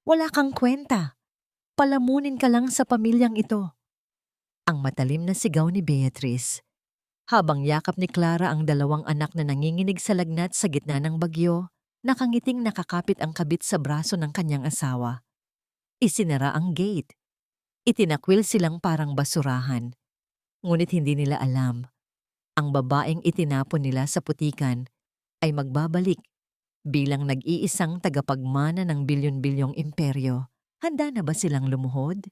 Wala kang kwenta. Palamunin ka lang sa pamilyang ito. Ang matalim na sigaw ni Beatrice. Habang yakap ni Clara ang dalawang anak na nanginginig sa lagnat sa gitna ng bagyo, nakangiting nakakapit ang kabit sa braso ng kanyang asawa. Isinara ang gate. Itinakwil silang parang basurahan. Ngunit hindi nila alam, ang babaeng itinapon nila sa putikan ay magbabalik bilang nag-iisang tagapagmana ng bilyon-bilyong imperyo. Handa na ba silang lumuhod?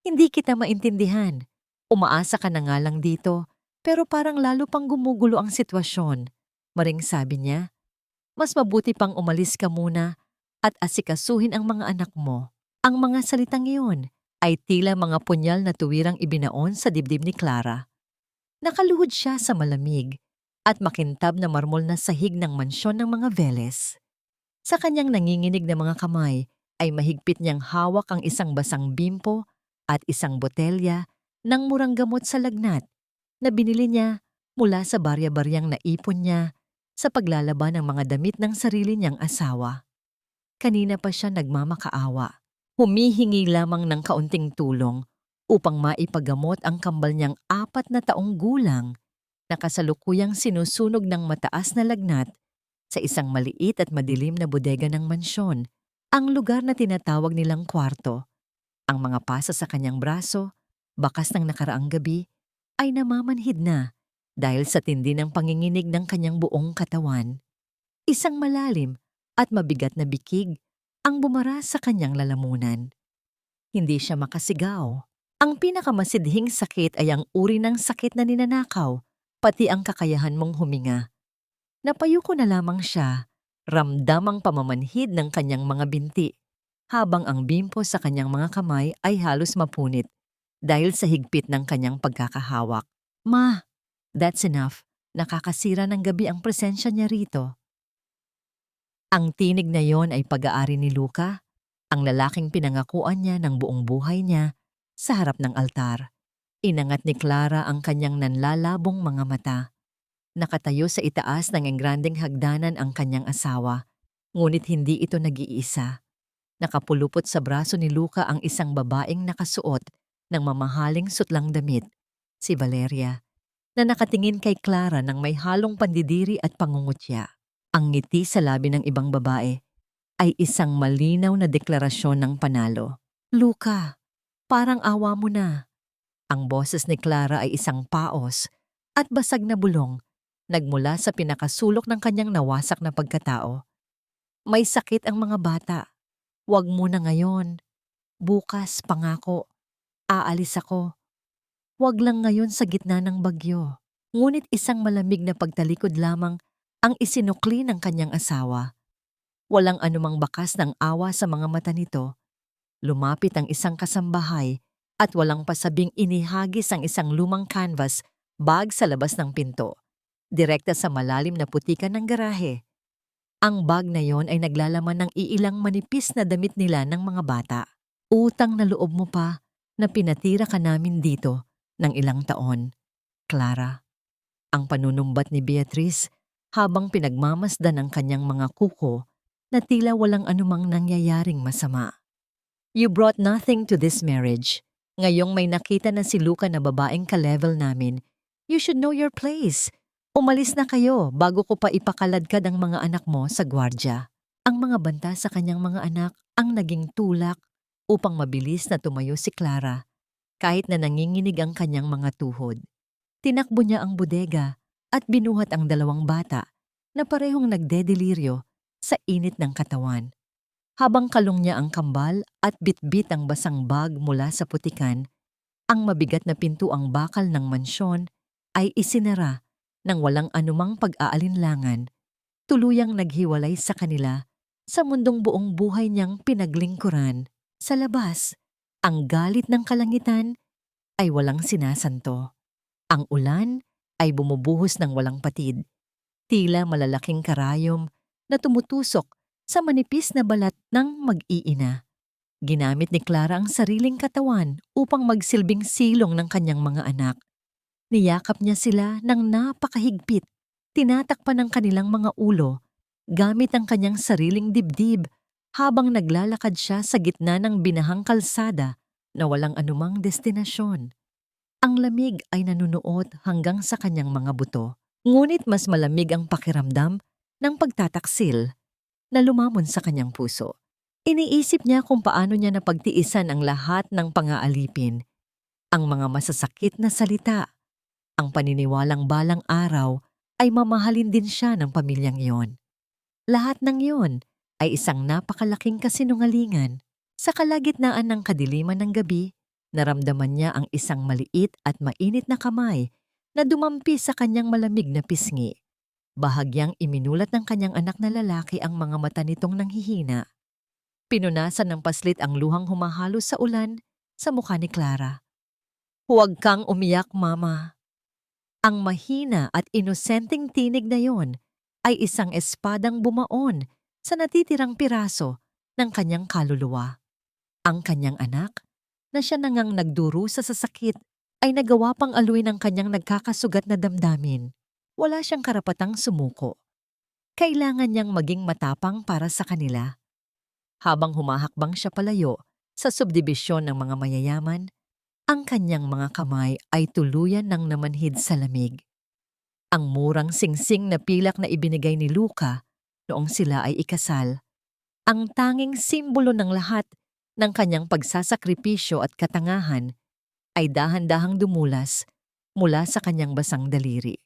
Hindi kita maintindihan. Umaasa ka na nga lang dito, pero parang lalo pang gumugulo ang sitwasyon. Maring sabi niya, mas mabuti pang umalis ka muna at asikasuhin ang mga anak mo. Ang mga salitang iyon ay tila mga punyal na tuwirang ibinaon sa dibdib ni Clara. Nakaluhod siya sa malamig at makintab na marmol na sahig ng mansyon ng mga Veles. Sa kanyang nanginginig na mga kamay ay mahigpit niyang hawak ang isang basang bimpo at isang botelya ng murang gamot sa lagnat na binili niya mula sa barya-baryang naipon niya sa paglalaban ng mga damit ng sarili niyang asawa. Kanina pa siya nagmamakaawa. Humihingi lamang ng kaunting tulong upang maipagamot ang kambal niyang 4 na taong gulang na kasalukuyang sinusunog ng mataas na lagnat sa isang maliit at madilim na bodega ng mansyon, ang lugar na tinatawag nilang kwarto. Ang mga pasa sa kanyang braso, bakas ng nakaraang gabi, ay namamanhid na dahil sa tindi ng panginginig ng kanyang buong katawan. Isang malalim at mabigat na bikig ang bumara sa kanyang lalamunan. Hindi siya makasigaw. Ang pinakamasidhing sakit ay ang uri ng sakit na ninanakaw, pati ang kakayahan mong huminga. Napayuko na lamang siya, ramdam ang pamamanhid ng kanyang mga binti, habang ang bimpo sa kanyang mga kamay ay halos mapunit dahil sa higpit ng kanyang pagkakahawak. Ma, that's enough. Nakakasira ng gabi ang presensya niya rito. Ang tinig na yon ay pag-aari ni Luca, ang lalaking pinangakuan niya ng buong buhay niya sa harap ng altar. Inangat ni Clara ang kanyang nanlalabong mga mata. Nakatayo sa itaas ng engrandeng hagdanan ang kanyang asawa, ngunit hindi ito nag-iisa. Nakapulupot sa braso ni Luca ang isang babaeng nakasuot ng mamahaling sutlang damit, si Valeria, na nakatingin kay Clara ng may halong pandidiri at pangungutya. Ang ngiti sa labi ng ibang babae ay isang malinaw na deklarasyon ng panalo. Luca, parang awa mo na. Ang boses ni Clara ay isang paos at basag na bulong nagmula sa pinakasulok ng kanyang nawasak na pagkatao. May sakit ang mga bata. Huwag muna ngayon. Bukas, pangako. Aalis ako. Huwag lang ngayon sa gitna ng bagyo. Ngunit isang malamig na pagtalikod lamang ang isinukli ng kanyang asawa. Walang anumang bakas ng awa sa mga mata nito. Lumapit ang isang kasambahay at walang pasabing inihagis ang isang lumang canvas bag sa labas ng pinto, direkta sa malalim na putikan ng garahe. Ang bag na yon ay naglalaman ng iilang manipis na damit nila ng mga bata. Utang na loob mo pa na pinatira ka namin dito ng ilang taon, Clara. Ang panunumbat ni Beatrice habang pinagmamasdan ang kanyang mga kuko na tila walang anumang nangyayaring masama. You brought nothing to this marriage. Ngayong may nakita na si Luca na babaeng ka-level namin, you should know your place. Umalis na kayo bago ko pa ipakaladkad ang mga anak mo sa gwardya. Ang mga banta sa kanyang mga anak ang naging tulak upang mabilis na tumayo si Clara kahit na nanginginig ang kanyang mga tuhod. Tinakbo niya ang bodega at binuhat ang dalawang bata na parehong nagdedeliryo sa init ng katawan. Habang kalong niya ang kambal at bitbit ang basang bag mula sa putikan, ang mabigat na pintuang bakal ng mansyon ay isinara nang walang anumang pag-aalinlangan, tuluyang naghiwalay sa kanila sa mundong buong buhay niyang pinaglingkuran. Sa labas, ang galit ng kalangitan ay walang sinasanto. Ang ulan ay bumubuhos ng walang patid, tila malalaking karayom na tumutusok sa manipis na balat ng mag-iina. Ginamit ni Clara ang sariling katawan upang magsilbing silong ng kanyang mga anak. Niyakap niya sila ng napakahigpit, tinatakpan ng kanilang mga ulo gamit ang kanyang sariling dibdib habang naglalakad siya sa gitna ng binahang kalsada na walang anumang destinasyon. Ang lamig ay nanunuot hanggang sa kanyang mga buto, ngunit mas malamig ang pakiramdam ng pagtataksil na lumamon sa kanyang puso. Iniisip niya kung paano niya napagtiisan ang lahat ng pang-aalipin, ang mga masasakit na salita, ang paniniwalang balang araw ay mamahalin din siya ng pamilyang iyon. Lahat ng iyon ay isang napakalaking kasinungalingan. Sa kalagitnaan ng kadiliman ng gabi, naramdaman niya ang isang maliit at mainit na kamay na dumampi sa kanyang malamig na pisngi. Bahagyang iminulat ng kanyang anak na lalaki ang mga mata nitong nanghihina. Pinunasan ng paslit ang luhang humahalo sa ulan sa mukha ni Clara. "Huwag kang umiyak, Mama." Ang mahina at inosenteng tinig na yon ay isang espadang bumaon sa natitirang piraso ng kanyang kaluluwa. Ang kanyang anak, na siya nangang nagdurusa sa sakit, ay nagawa pang aluin ang kanyang nagkakasugat na damdamin. Wala siyang karapatang sumuko. Kailangan niyang maging matapang para sa kanila. Habang humahakbang siya palayo sa subdibisyon ng mga mayayaman, ang kanyang mga kamay ay tuluyan ng namanhid sa lamig. Ang murang singsing na pilak na ibinigay ni Luca noong sila ay ikasal, ang tanging simbolo ng lahat ng kanyang pagsasakripisyo at katangahan, ay dahan-dahang dumulas mula sa kanyang basang daliri.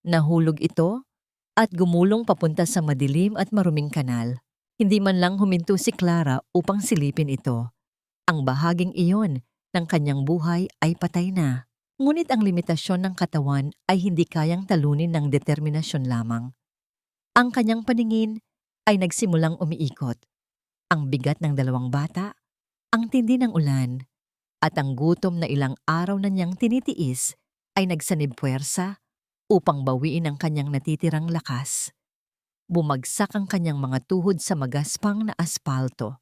Nahulog ito at gumulong papunta sa madilim at maruming kanal. Hindi man lang huminto si Clara upang silipin ito. Ang bahaging iyon ng kanyang buhay ay patay na. Ngunit ang limitasyon ng katawan ay hindi kayang talunin ng determinasyon lamang. Ang kanyang paningin ay nagsimulang umiikot. Ang bigat ng dalawang bata, ang tindi ng ulan, at ang gutom na ilang araw na niyang tinitiis ay nagsanib puwersa upang bawiin ang kanyang natitirang lakas. Bumagsak ang kanyang mga tuhod sa magaspang na aspalto.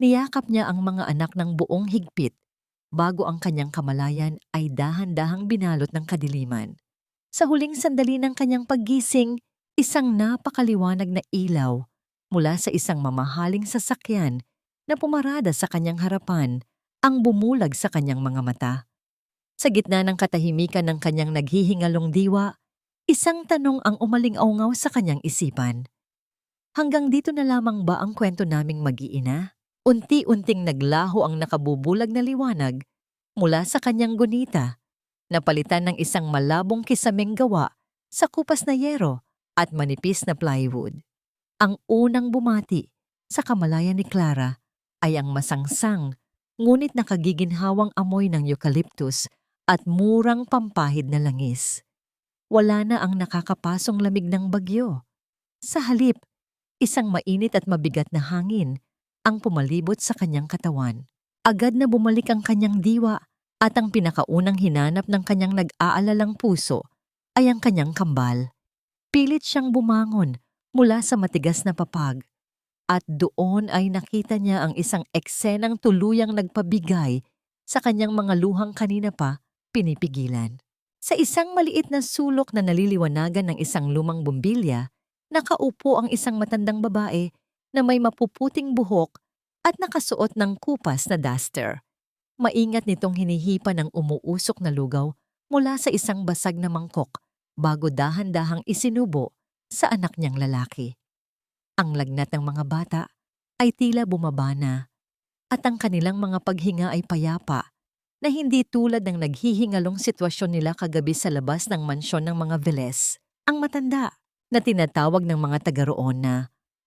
Niyakap niya ang mga anak ng buong higpit bago ang kanyang kamalayan ay dahan-dahang binalot ng kadiliman. Sa huling sandali ng kanyang paggising, isang napakaliwanag na ilaw mula sa isang mamahaling sasakyan na pumarada sa kanyang harapan ang bumulag sa kanyang mga mata. Sa gitna ng katahimikan ng kanyang naghihingalong diwa, isang tanong ang umaling-aungaw sa kanyang isipan. Hanggang dito na lamang ba ang kwento naming mag-iina? Unti-unting naglaho ang nakabubulag na liwanag mula sa kanyang gunita, napalitan ng isang malabong kisameng gawa sa kupas na yero at manipis na plywood. Ang unang bumati sa kamalayan ni Clara ay ang masangsang ngunit nakagiginhawang amoy ng eucalyptus at murang pampahid na langis. Wala na ang nakakapasong lamig ng bagyo. Sa halip, isang mainit at mabigat na hangin ang pumalibot sa kanyang katawan. Agad na bumalik ang kanyang diwa at ang pinakaunang hinanap ng kanyang nag-aalalang puso ay ang kanyang kambal. Pilit siyang bumangon mula sa matigas na papag at doon ay nakita niya ang isang eksenang tuluyang nagpabigay sa kanyang mga luhang kanina pa pinipigilan. Sa isang maliit na sulok na naliliwanagan ng isang lumang bumbilya, nakaupo ang isang matandang babae na may mapuputing buhok at nakasuot ng kupas na duster. Maingat nitong hinihipa ng umuusok na lugaw mula sa isang basag na mangkok bago dahan-dahang isinubo sa anak niyang lalaki. Ang lagnat ng mga bata ay tila bumaba na at ang kanilang mga paghinga ay payapa na hindi tulad ng naghihingalong sitwasyon nila kagabi sa labas ng mansyon ng mga Velez. Ang matanda na tinatawag ng mga taga roon na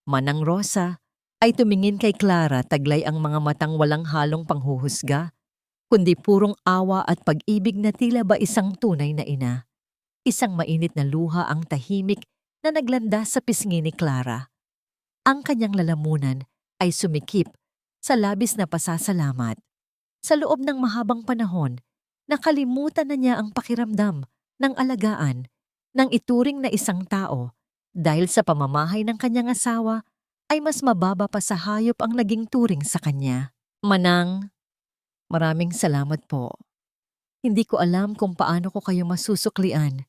Manang Rosa ay tumingin kay Clara taglay ang mga matang walang halong panghuhusga, kundi purong awa at pag-ibig na tila ba isang tunay na ina. Isang mainit na luha ang tahimik na naglandas sa pisngi ni Clara. Ang kanyang lalamunan ay sumikip sa labis na pasasalamat. Sa loob ng mahabang panahon, nakalimutan na niya ang pakiramdam ng alagaan ng ituring na isang tao dahil sa pamamahay ng kanyang asawa ay mas mababa pa sa hayop ang naging turing sa kanya. Manang, maraming salamat po. Hindi ko alam kung paano ko kayo masusuklian.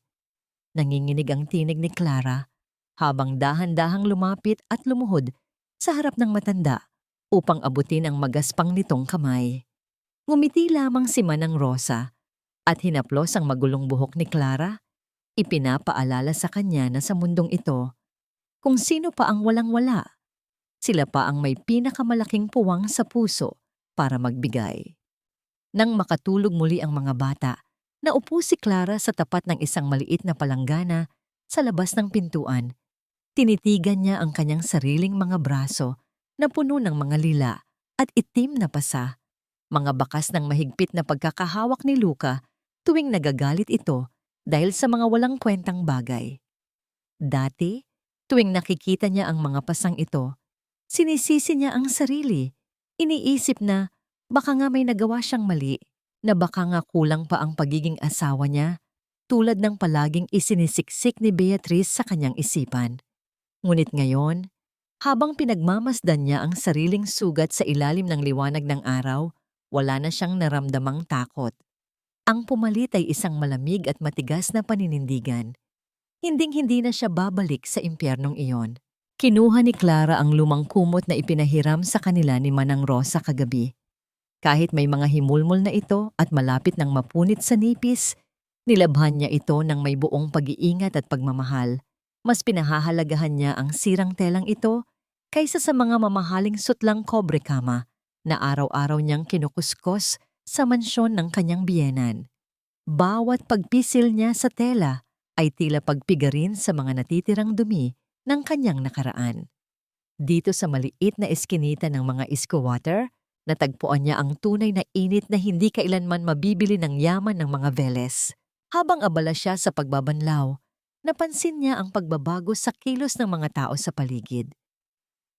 Nanginginig ang tinig ni Clara habang dahan-dahang lumapit at lumuhod sa harap ng matanda upang abutin ang magaspang nitong kamay. Ngumiti lamang si Manang Rosa at hinaplos ang magulong buhok ni Clara. Ipinapaalala sa kanya na sa mundong ito, kung sino pa ang walang-wala, sila pa ang may pinakamalaking puwang sa puso para magbigay. Nang makatulog muli ang mga bata, naupo si Clara sa tapat ng isang maliit na palanggana sa labas ng pintuan. Tinitigan niya ang kanyang sariling mga braso na puno ng mga lila at itim na pasa, mga bakas ng mahigpit na pagkakahawak ni Luca tuwing nagagalit ito dahil sa mga walang kwentang bagay. Dati, tuwing nakikita niya ang mga pasang ito, sinisisi niya ang sarili. Iniisip na baka nga may nagawa siyang mali, na baka nga kulang pa ang pagiging asawa niya, tulad ng palaging isinisiksik ni Beatrice sa kanyang isipan. Ngunit ngayon, habang pinagmamasdan niya ang sariling sugat sa ilalim ng liwanag ng araw, wala na siyang naramdamang takot. Ang pumalit ay isang malamig at matigas na paninindigan. Hinding-hindi na siya babalik sa impyernong iyon. Kinuha ni Clara ang lumang kumot na ipinahiram sa kanila ni Manang Rosa kagabi. Kahit may mga himulmol na ito at malapit ng mapunit sa nipis, nilabhan niya ito ng may buong pag-iingat at pagmamahal. Mas pinahahalagahan niya ang sirang telang ito kaysa sa mga mamahaling sutlang kobre kama na araw-araw niyang kinukuskos sa mansyon ng kanyang biyenan. Bawat pagpisil niya sa tela ay tila pagpigarin sa mga natitirang dumi ng kanyang nakaraan. Dito sa maliit na eskinita ng mga squatter, natagpuan niya ang tunay na init na hindi kailanman mabibili ng yaman ng mga Veles. Habang abala siya sa pagbabanlaw, napansin niya ang pagbabago sa kilos ng mga tao sa paligid.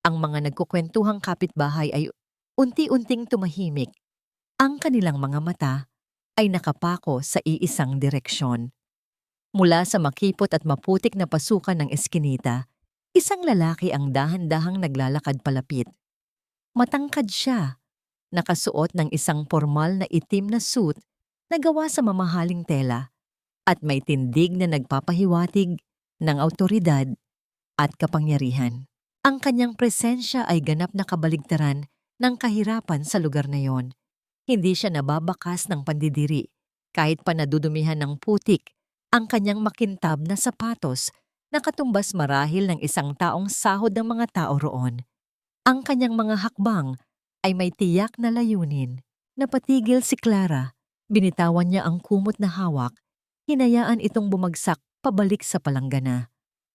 Ang mga nagkukwentuhang kapitbahay ay unti-unting tumahimik. Ang kanilang mga mata ay nakapako sa iisang direksyon. Mula sa makipot at maputik na pasukan ng eskinita, isang lalaki ang dahan-dahang naglalakad palapit. Matangkad siya, nakasuot ng isang formal na itim na suit na gawa sa mamahaling tela at may tindig na nagpapahiwatig ng awtoridad at kapangyarihan. Ang kanyang presensya ay ganap na kabaligtaran ng kahirapan sa lugar na yon. Hindi siya nababakas ng pandidiri kahit pa nadudumihan ng putik ang kanyang makintab na sapatos na katumbas marahil ng isang taong sahod ng mga tao roon. Ang kanyang mga hakbang ay may tiyak na layunin. Napatigil si Clara, binitawan niya ang kumot na hawak, hinayaan itong bumagsak pabalik sa palanggana.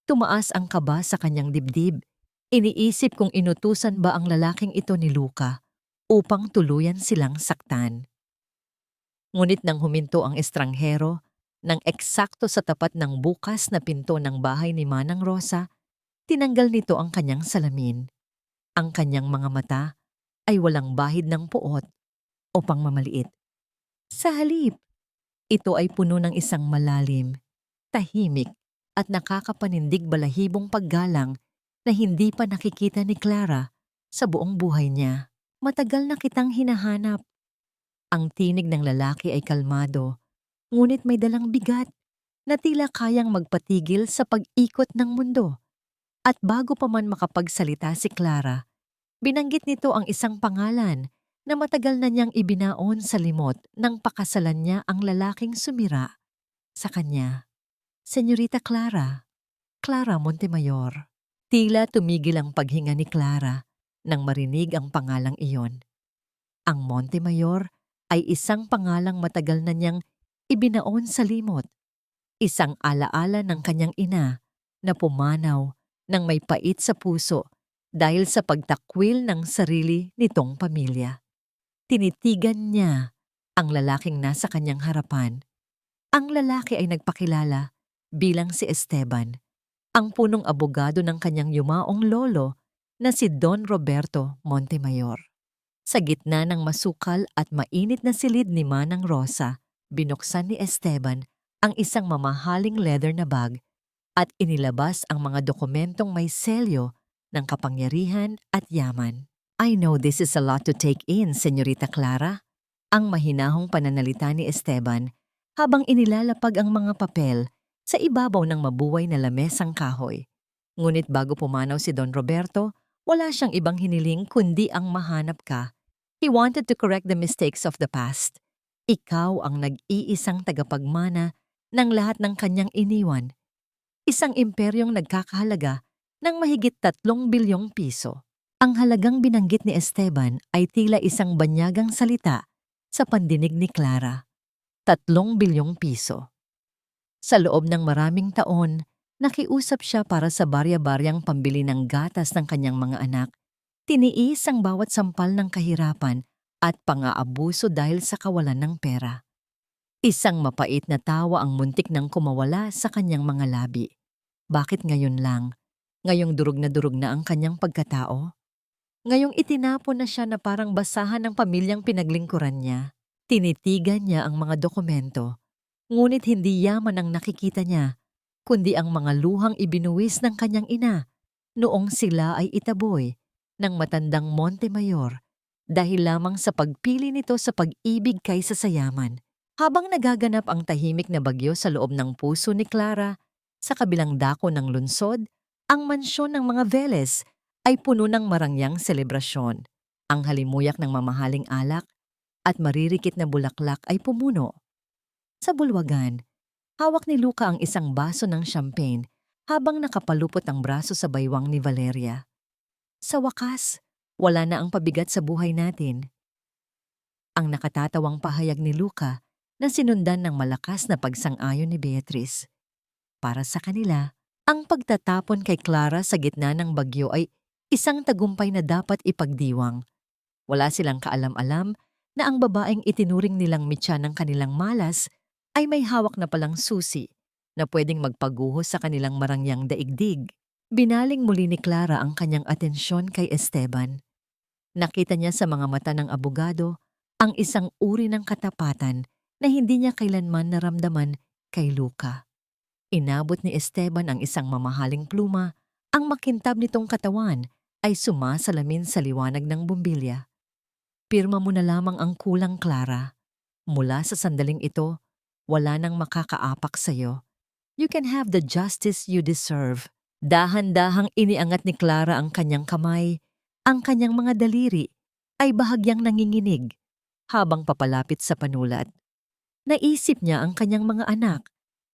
Tumaas ang kaba sa kanyang dibdib. Iniisip kung inutusan ba ang lalaking ito ni Luca upang tuluyan silang saktan. Ngunit nang huminto ang estranghero, nang eksakto sa tapat ng bukas na pinto ng bahay ni Manang Rosa, tinanggal nito ang kanyang salamin. Ang kanyang mga mata ay walang bahid ng puot o pangmamaliit. Sa halip, ito ay puno ng isang malalim, tahimik at nakakapanindig balahibong paggalang na hindi pa nakikita ni Clara sa buong buhay niya. Matagal na kitang hinahanap. Ang tinig ng lalaki ay kalmado, ngunit may dalang bigat na tila kayang magpatigil sa pag-ikot ng mundo. At bago pa man makapagsalita si Clara, binanggit nito ang isang pangalan na matagal na niyang ibinaon sa limot nang pakasalan niya ang lalaking sumira sa kanya. Senyorita Clara, Clara Montemayor. Tila tumigil ang paghinga ni Clara nang marinig ang pangalang iyon. Ang Montemayor ay isang pangalang matagal na niyang ibinaon sa limot. Isang alaala ng kanyang ina na pumanaw ng may pait sa puso dahil sa pagtakwil ng sarili nitong pamilya. Tinitigan niya ang lalaking nasa kanyang harapan. Ang lalaki ay nagpakilala bilang si Esteban, ang punong abogado ng kanyang yumaong lolo na si Don Roberto Montemayor. Sa gitna ng masukal at mainit na silid ni Manang Rosa, binuksan ni Esteban ang isang mamahaling leather na bag at inilabas ang mga dokumentong may selyo ng kapangyarihan at yaman. I know this is a lot to take in, Senyorita Clara. Ang mahinahong pananalita ni Esteban habang inilalapag ang mga papel sa ibabaw ng mabuway na lamesang kahoy. Ngunit bago pumanaw si Don Roberto, Wala siyang ibang hiniling kundi ang mahanap ka. He wanted to correct the mistakes of the past. Ikaw ang nag-iisang tagapagmana ng lahat ng kanyang iniwan. Isang imperyong nagkakahalaga ng mahigit 3 bilyong piso. Ang halagang binanggit ni Esteban ay tila isang banyagang salita sa pandinig ni Clara. 3 bilyong piso. Sa loob ng maraming taon, nakiusap siya para sa barya-baryang pambili ng gatas ng kanyang mga anak. Tiniis ang bawat sampal ng kahirapan at pang-aabuso dahil sa kawalan ng pera. Isang mapait na tawa ang muntik nang kumawala sa kanyang mga labi. Bakit ngayon lang? Ngayong durog na ang kanyang pagkatao? Ngayong itinapon na siya na parang basahan ng pamilyang pinaglingkuran niya. Tinitigan niya ang mga dokumento. Ngunit hindi yaman ang nakikita niya, kundi ang mga luhang ibinuwis ng kanyang ina noong sila ay itaboy ng matandang Montemayor dahil lamang sa pagpili nito sa pag-ibig kaysa sa yaman. Habang nagaganap ang tahimik na bagyo sa loob ng puso ni Clara, sa kabilang dako ng lungsod, ang mansyon ng mga Velez ay puno ng marangyang selebrasyon. Ang halimuyak ng mamahaling alak at maririkit na bulaklak ay pumuno. Sa bulwagan, hawak ni Luca ang isang baso ng champagne habang nakapalupot ang braso sa baywang ni Valeria. Sa wakas, wala na ang pabigat sa buhay natin. Ang nakatatawang pahayag ni Luca na sinundan ng malakas na pagsang-ayon ni Beatrice. Para sa kanila, ang pagtatapon kay Clara sa gitna ng bagyo ay isang tagumpay na dapat ipagdiwang. Wala silang kaalam-alam na ang babaeng itinuring nilang mitya ng kanilang malas ay may hawak na palang susi na pwedeng magpaguhos sa kanilang marangyang daigdig. Binaling muli ni Clara ang kanyang atensyon kay Esteban. Nakita niya sa mga mata ng abogado ang isang uri ng katapatan na hindi niya kailanman naramdaman kay Luca. Inabot ni Esteban ang isang mamahaling pluma, ang makintab nitong katawan ay sumasalamin sa liwanag ng bumbilya. Pirma mo na lamang ang kulang, Clara. Mula sa sandaling ito, wala nang makakaapak sa'yo. You can have the justice you deserve. Dahan-dahang iniangat ni Clara ang kanyang kamay. Ang kanyang mga daliri ay bahagyang nanginginig habang papalapit sa panulat. Naisip niya ang kanyang mga anak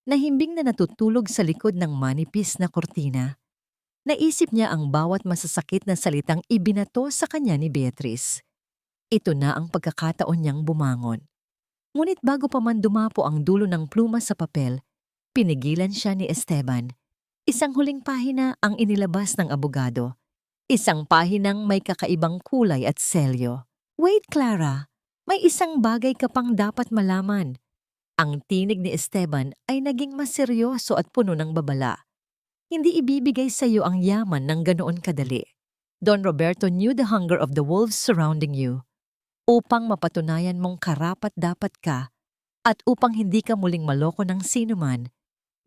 na himbing na natutulog sa likod ng manipis na kortina. Naisip niya ang bawat masasakit na salitang ibinato sa kanya ni Beatrice. Ito na ang pagkakataon niyang bumangon. Ngunit bago pa man dumapo ang dulo ng pluma sa papel, pinigilan siya ni Esteban. Isang huling pahina ang inilabas ng abogado. Isang pahinang may kakaibang kulay at selyo. Wait, Clara, may isang bagay ka pang dapat malaman. Ang tinig ni Esteban ay naging mas seryoso at puno ng babala. Hindi ibibigay sa iyo ang yaman ng ganoon kadali. Don Roberto knew the hunger of the wolves surrounding you. Upang mapatunayan mong karapat-dapat ka at upang hindi ka muling maloko ng sinuman,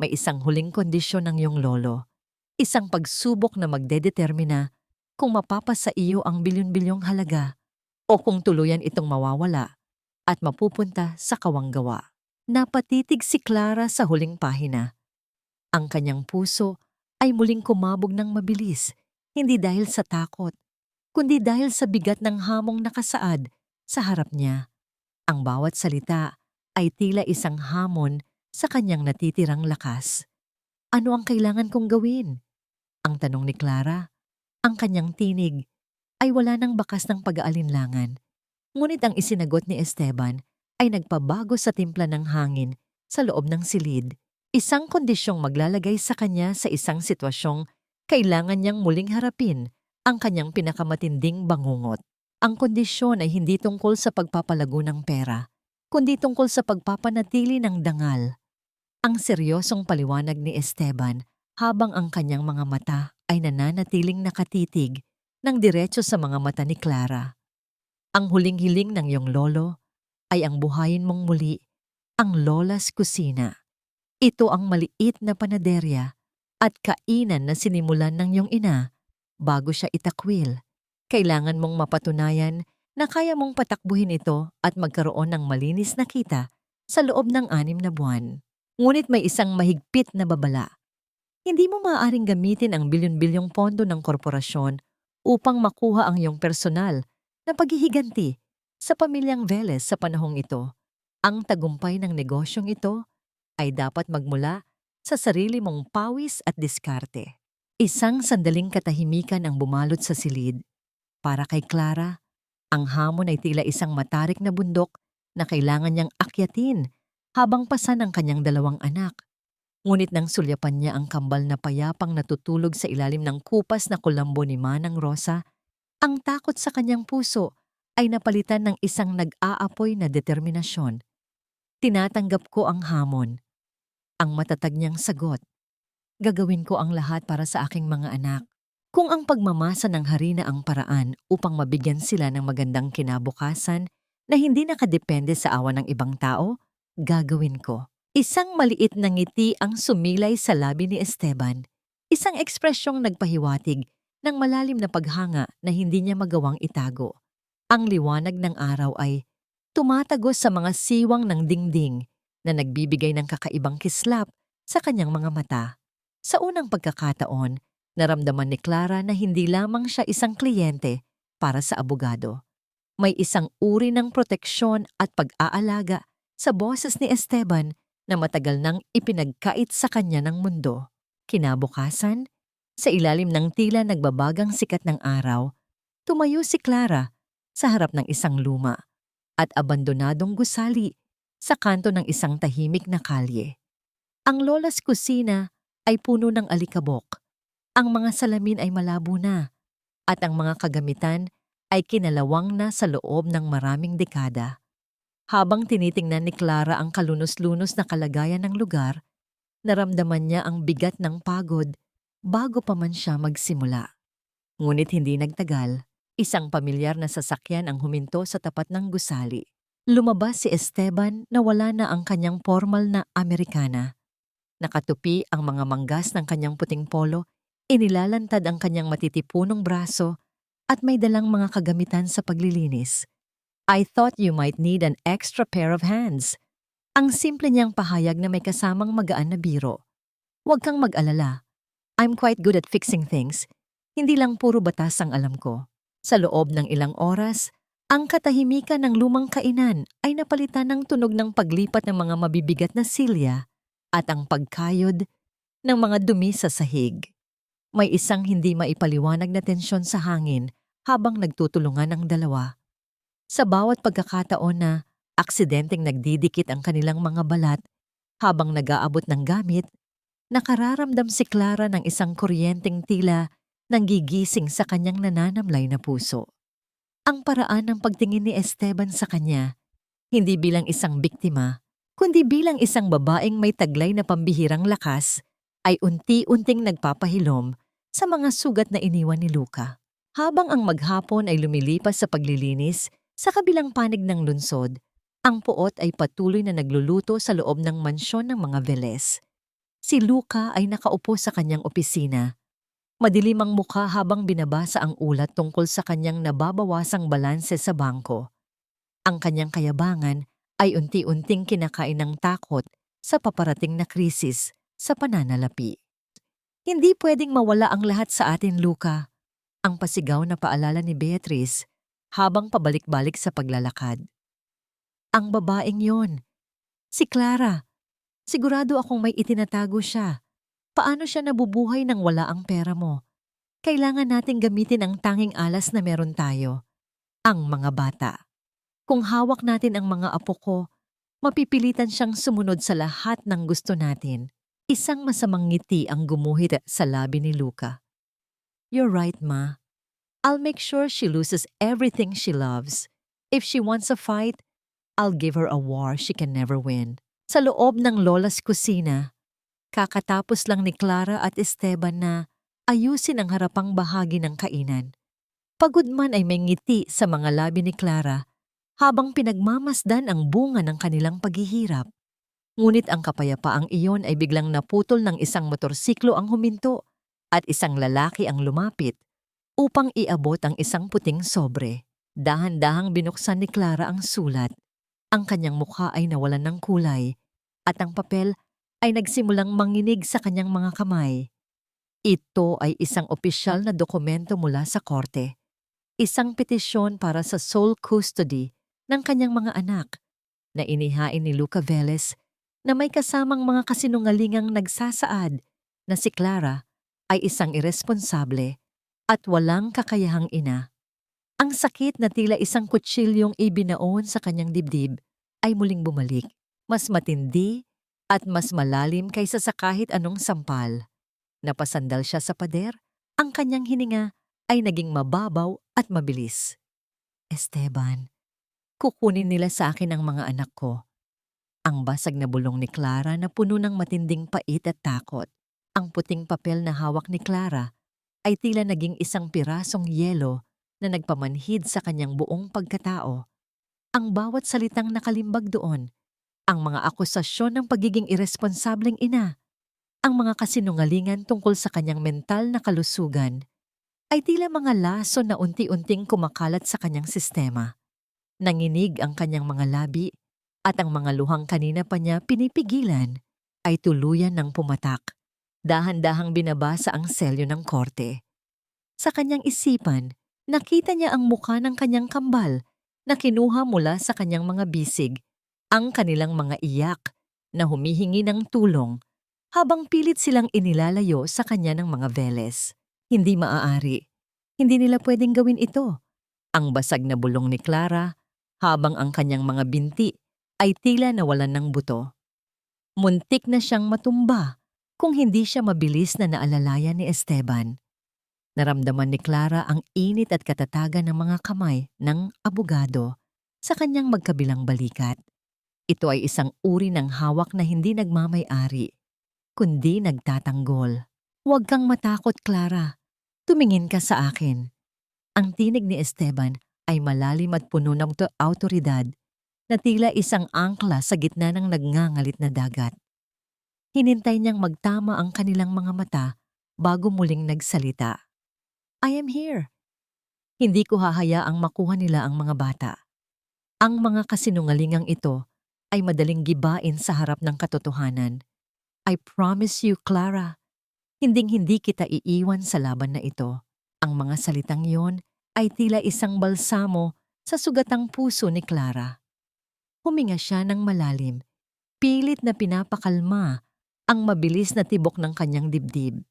may isang huling kondisyon ng iyong lolo. Isang pagsubok na magdedetermina kung mapapasa iyo ang bilyon-bilyong halaga o kung tuluyan itong mawawala at mapupunta sa kawanggawa. Napatitig si Clara sa huling pahina. Ang kanyang puso ay muling kumabog ng mabilis, hindi dahil sa takot, kundi dahil sa bigat ng hamong nakasaad sa harap niya. Ang bawat salita ay tila isang hamon sa kanyang natitirang lakas. Ano ang kailangan kong gawin? Ang tanong ni Clara. Ang kanyang tinig ay wala ng bakas ng pag-aalinlangan. Ngunit ang isinagot ni Esteban ay nagpabago sa timpla ng hangin sa loob ng silid. Isang kondisyong maglalagay sa kanya sa isang sitwasyong kailangan niyang muling harapin ang kanyang pinakamatinding bangungot. Ang kondisyon ay hindi tungkol sa pagpapalago ng pera, kundi tungkol sa pagpapanatili ng dangal. Ang seryosong paliwanag ni Esteban habang ang kanyang mga mata ay nananatiling nakatitig ng diretso sa mga mata ni Clara. Ang huling hiling ng iyong lolo ay ang buhayin mong muli ang Lola's Kusina. Ito ang maliit na panaderya at kainan na sinimulan ng iyong ina bago siya itakwil. Kailangan mong mapatunayan na kaya mong patakbuhin ito at magkaroon ng malinis na kita sa loob ng 6 na buwan. Ngunit may isang mahigpit na babala. Hindi mo maaaring gamitin ang bilyon-bilyong pondo ng korporasyon upang makuha ang iyong personal na paghihiganti sa pamilyang Velez sa panahong ito. Ang tagumpay ng negosyong ito ay dapat magmula sa sarili mong pawis at diskarte. Isang sandaling katahimikan ang bumalot sa silid. Para kay Clara, ang hamon ay tila isang matarik na bundok na kailangan niyang akyatin habang pasan ang kanyang dalawang anak. Ngunit nang sulyapan niya ang kambal na payapang natutulog sa ilalim ng kupas na kulambo ni Manang Rosa, ang takot sa kanyang puso ay napalitan ng isang nag-aapoy na determinasyon. Tinatanggap ko ang hamon. Ang matatag niyang sagot, gagawin ko ang lahat para sa aking mga anak. Kung ang pagmamasa ng harina ang paraan upang mabigyan sila ng magandang kinabukasan na hindi nakadepende sa awa ng ibang tao, gagawin ko. Isang maliit na ngiti ang sumilay sa labi ni Esteban, isang ekspresyong nagpahiwatig ng malalim na paghanga na hindi niya magawang itago. Ang liwanag ng araw ay tumatagos sa mga siwang ng dingding na nagbibigay ng kakaibang kislap sa kanyang mga mata. Sa unang pagkakataon, naramdaman ni Clara na hindi lamang siya isang kliyente para sa abogado. May isang uri ng proteksyon at pag-aalaga sa boses ni Esteban na matagal nang ipinagkait sa kanya ng mundo. Kinabukasan, sa ilalim ng tila nagbabagang sikat ng araw, tumayo si Clara sa harap ng isang luma at abandonadong gusali sa kanto ng isang tahimik na kalye. Ang lola's kusina ay puno ng alikabok. Ang mga salamin ay malabo na at ang mga kagamitan ay kinalawang na sa loob ng maraming dekada. Habang tinitingnan ni Clara ang kalunos-lunos na kalagayan ng lugar, naramdaman niya ang bigat ng pagod bago pa man siya magsimula. Ngunit hindi nagtagal, isang pamilyar na sasakyan ang huminto sa tapat ng gusali. Lumabas si Esteban na wala na ang kanyang formal na Amerikana. Nakatupi ang mga manggas ng kanyang puting polo, inilalantad ang kanyang matitipunong braso at may dalang mga kagamitan sa paglilinis. I thought you might need an extra pair of hands. Ang simple niyang pahayag na may kasamang magaan na biro. Huwag kang mag-alala. I'm quite good at fixing things. Hindi lang puro batas ang alam ko. Sa loob ng ilang oras, ang katahimikan ng lumang kainan ay napalitan ng tunog ng paglipat ng mga mabibigat na silya at ang pagkayod ng mga dumi sa sahig. May isang hindi maipaliwanag na tensyon sa hangin habang nagtutulungan ang dalawa. Sa bawat pagkakataon na aksidenteng nagdidikit ang kanilang mga balat habang nag-aabot ng gamit, nakararamdam si Clara ng isang kuryenteng tila nanggigising sa kanyang nananamlay na puso. Ang paraan ng pagtingin ni Esteban sa kanya, hindi bilang isang biktima, kundi bilang isang babaeng may taglay na pambihirang lakas, ay unti-unting nagpapahilom sa mga sugat na iniwan ni Luca. Habang ang maghapon ay lumilipas sa paglilinis, sa kabilang panig ng lungsod, ang puot ay patuloy na nagluluto sa loob ng mansyon ng mga Velez. Si Luca ay nakaupo sa kanyang opisina. Madilim ang mukha habang binabasa ang ulat tungkol sa kanyang nababawasang balanse sa bangko. Ang kanyang kayabangan ay unti-unting kinakain ng takot sa paparating na krisis sa pananalapi. Hindi pwedeng mawala ang lahat sa atin, Luca. Ang pasigaw na paalala ni Beatrice habang pabalik-balik sa paglalakad. Ang babaeng yon, si Clara. Sigurado akong may itinatago siya. Paano siya nabubuhay nang wala ang pera mo? Kailangan nating gamitin ang tanging alas na meron tayo, ang mga bata. Kung hawak natin ang mga apo ko, mapipilitan siyang sumunod sa lahat ng gusto natin. Isang masamang ngiti ang gumuhit sa labi ni Luca. You're right, Ma. I'll make sure she loses everything she loves. If she wants a fight, I'll give her a war she can never win. Sa loob ng lola's kusina, kakatapos lang ni Clara at Esteban na ayusin ang harapang bahagi ng kainan. Pagod man ay may ngiti sa mga labi ni Clara habang pinagmamasdan ang bunga ng kanilang paghihirap. Ngunit ang kapayapaang iyon ay biglang naputol ng isang motorsiklo ang huminto at isang lalaki ang lumapit upang iabot ang isang puting sobre. Dahan-dahang binuksan ni Clara ang sulat. Ang kanyang mukha ay nawalan ng kulay at ang papel ay nagsimulang manginig sa kanyang mga kamay. Ito ay isang opisyal na dokumento mula sa korte. Isang petisyon para sa sole custody ng kanyang mga anak na inihain ni Luca Velez na may kasamang mga kasinungalingang nagsasaad na si Clara ay isang iresponsable at walang kakayahang ina. Ang sakit na tila isang kutsilyong ibinaon sa kanyang dibdib ay muling bumalik, mas matindi at mas malalim kaysa sa kahit anong sampal. Napasandal siya sa pader, ang kanyang hininga ay naging mababaw at mabilis. Esteban, kukunin nila sa akin ang mga anak ko. Ang basag na bulong ni Clara na puno ng matinding pait at takot. Ang puting papel na hawak ni Clara ay tila naging isang pirasong yelo na nagpamanhid sa kanyang buong pagkatao. Ang bawat salitang nakalimbag doon, ang mga akusasyon ng pagiging irresponsableng ina, ang mga kasinungalingan tungkol sa kanyang mental na kalusugan, ay tila mga laso na unti-unting kumakalat sa kanyang sistema. Nanginig ang kanyang mga labi at ang mga luhang kanina pa niya pinipigilan ay tuluyan ng pumatak. Dahan-dahang binabasa ang selyo ng korte. Sa kanyang isipan, nakita niya ang mukha ng kanyang kambal na kinuha mula sa kanyang mga bisig, ang kanilang mga iyak na humihingi ng tulong habang pilit silang inilalayo sa kanya ng mga Velez. Hindi maaari. Hindi nila pwedeng gawin ito. Ang basag na bulong ni Clara habang ang kanyang mga binti ay tila nawalan ng buto. Muntik na siyang matumba kung hindi siya mabilis na naalalayan ni Esteban. Naramdaman ni Clara ang init at katatagan ng mga kamay ng abogado sa kanyang magkabilang balikat. Ito ay isang uri ng hawak na hindi nagmamay-ari, kundi nagtatanggol. Huwag kang matakot, Clara. Tumingin ka sa akin. Ang tinig ni Esteban ay malalim at puno ng autoridad na tila isang angkla sa gitna ng nagngangalit na dagat. Hinintay niyang magtama ang kanilang mga mata bago muling nagsalita. I am here. Hindi ko hahayaang makuha nila ang mga bata. Ang mga kasinungalingang ito ay madaling gibain sa harap ng katotohanan. I promise you, Clara, hinding-hindi kita iiwan sa laban na ito. Ang mga salitang yon ay tila isang balsamo sa sugatang puso ni Clara. Huminga siya ng malalim, pilit na pinapakalma ang mabilis na tibok ng kanyang dibdib.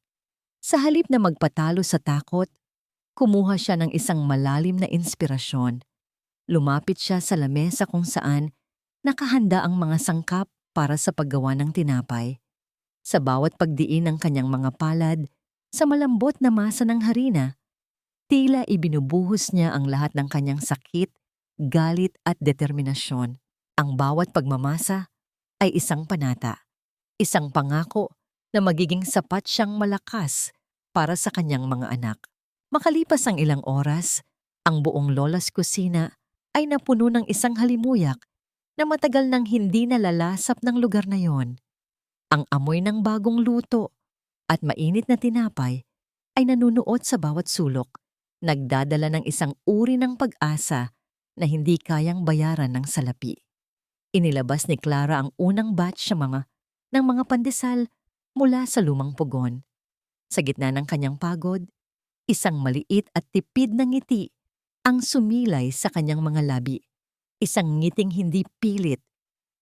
Sa halip na magpatalo sa takot, kumuha siya ng isang malalim na inspirasyon. Lumapit siya sa lamesa kung saan nakahanda ang mga sangkap para sa paggawa ng tinapay. Sa bawat pagdiin ng kanyang mga palad, sa malambot na masa ng harina, tila ibinubuhos niya ang lahat ng kanyang sakit, galit at determinasyon. Ang bawat pagmamasa ay isang panata, isang pangako na magiging sapat siyang malakas para sa kanyang mga anak. Makalipas ang ilang oras, ang buong Lola's kusina ay napuno ng isang halimuyak na matagal nang hindi nalalasap ng lugar na yon. Ang amoy ng bagong luto at mainit na tinapay ay nanunuot sa bawat sulok, nagdadala ng isang uri ng pag-asa na hindi kayang bayaran ng salapi. Inilabas ni Clara ang unang batch ng mga pandesal mula sa lumang pugon. Sa gitna ng kanyang pagod, isang maliit at tipid na ngiti ang sumilay sa kanyang mga labi. Isang ngiting hindi pilit,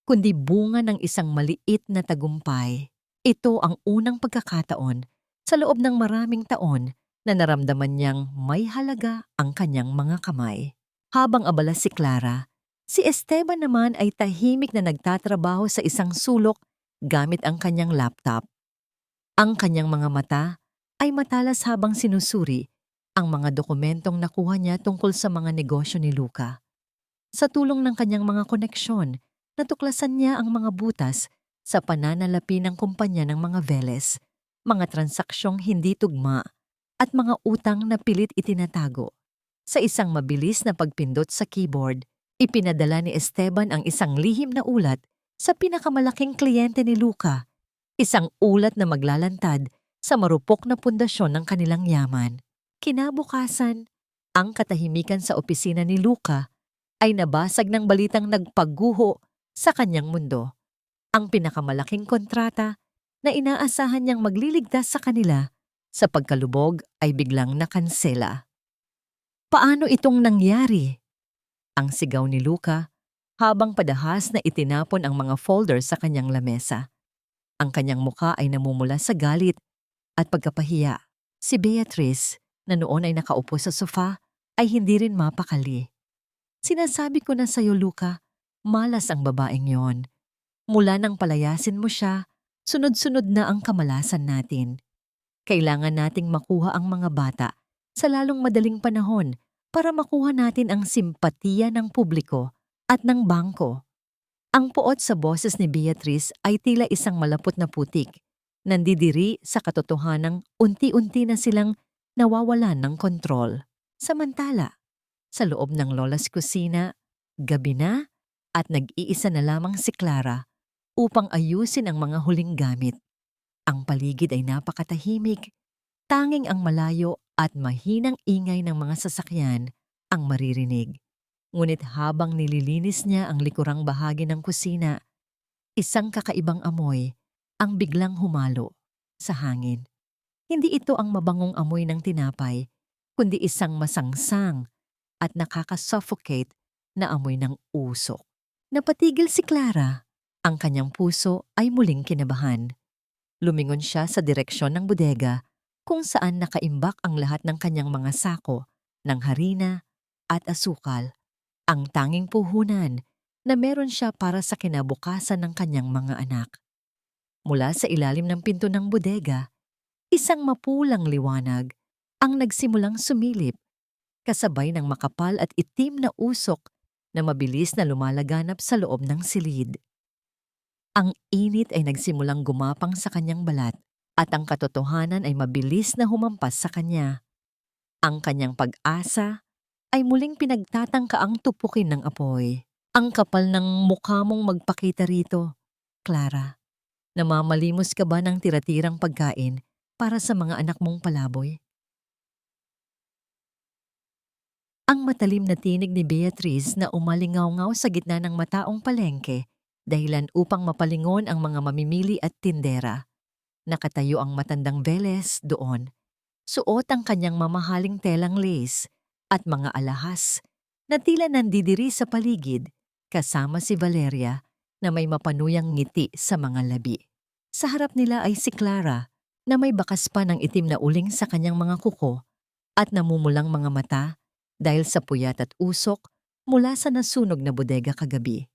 kundi bunga ng isang maliit na tagumpay. Ito ang unang pagkakataon sa loob ng maraming taon na naramdaman niyang may halaga ang kanyang mga kamay. Habang abala si Clara, si Esteban naman ay tahimik na nagtatrabaho sa isang sulok gamit ang kanyang laptop. Ang kanyang mga mata ay matalas habang sinusuri ang mga dokumentong nakuha niya tungkol sa mga negosyo ni Luca. Sa tulong ng kanyang mga koneksyon, natuklasan niya ang mga butas sa pananalapi ng kumpanya ng mga Velez, mga transaksyong hindi tugma at mga utang na pilit itinatago. Sa isang mabilis na pagpindot sa keyboard, ipinadala ni Esteban ang isang lihim na ulat sa pinakamalaking kliyente ni Luca, isang ulat na maglalantad sa marupok na pundasyon ng kanilang yaman. Kinabukasan, ang katahimikan sa opisina ni Luca ay nabasag ng balitang nagpaguho sa kanyang mundo. Ang pinakamalaking kontrata na inaasahan niyang magliligtas sa kanila Sa pagkalubog ay biglang nakansela. Paano itong nangyari? Ang sigaw ni Luca habang padahas na itinapon ang mga folder sa kanyang lamesa. Ang kanyang muka ay namumula sa galit at pagkapahiya. Si Beatrice, na noon ay nakaupo sa sofa, ay hindi rin mapakali. Sinasabi ko na sa'yo, Luca, malas ang babaeng yon. Mula nang palayasin mo siya, sunod-sunod na ang kamalasan natin. Kailangan nating makuha ang mga bata sa lalong madaling panahon para makuha natin ang simpatiya ng publiko at ng bangko. Ang puot sa boses ni Beatrice ay tila isang malapot na putik, nandidiri sa katotohanang unti-unti na silang nawawalan ng kontrol. Samantala, sa loob ng lola's kusina, gabi na at nag-iisa na lamang si Clara upang ayusin ang mga huling gamit. Ang paligid ay napakatahimik, tanging ang malayo at mahinang ingay ng mga sasakyan ang maririnig. Ngunit habang nililinis niya ang likurang bahagi ng kusina, isang kakaibang amoy ang biglang humalo sa hangin. Hindi ito ang mabangong amoy ng tinapay, kundi isang masangsang at nakakasuffocate na amoy ng usok. Napatigil si Clara. Ang kanyang puso ay muling kinabahan. Lumingon siya sa direksyon ng bodega kung saan nakaimbak ang lahat ng kanyang mga sako ng harina at asukal. Ang tanging puhunan na meron siya para sa kinabukasan ng kanyang mga anak. Mula sa ilalim ng pinto ng bodega, isang mapulang liwanag ang nagsimulang sumilip, kasabay ng makapal at itim na usok na mabilis na lumalaganap sa loob ng silid. Ang init ay nagsimulang gumapang sa kanyang balat at ang katotohanan ay mabilis na humampas sa kanya. Ang kanyang pag-asa ay muling pinagtatangkaang tupukin ng apoy. Ang kapal ng mukha mong magpakita rito, Clara. Namamalimos ka ba ng tira-tirang pagkain para sa mga anak mong palaboy? Ang matalim na tinig ni Beatrice na umalingaw-ngaw sa gitna ng mataong palengke dahilan upang mapalingon ang mga mamimili at tindera. Nakatayo ang matandang Velez doon. Suot ang kanyang mamahaling telang lace at mga alahas na tila nandidiri sa paligid kasama si Valeria na may mapanuyang ngiti sa mga labi. Sa harap nila ay si Clara na may bakas pa ng itim na uling sa kanyang mga kuko at namumulang mga mata dahil sa puyat at usok mula sa nasunog na bodega kagabi.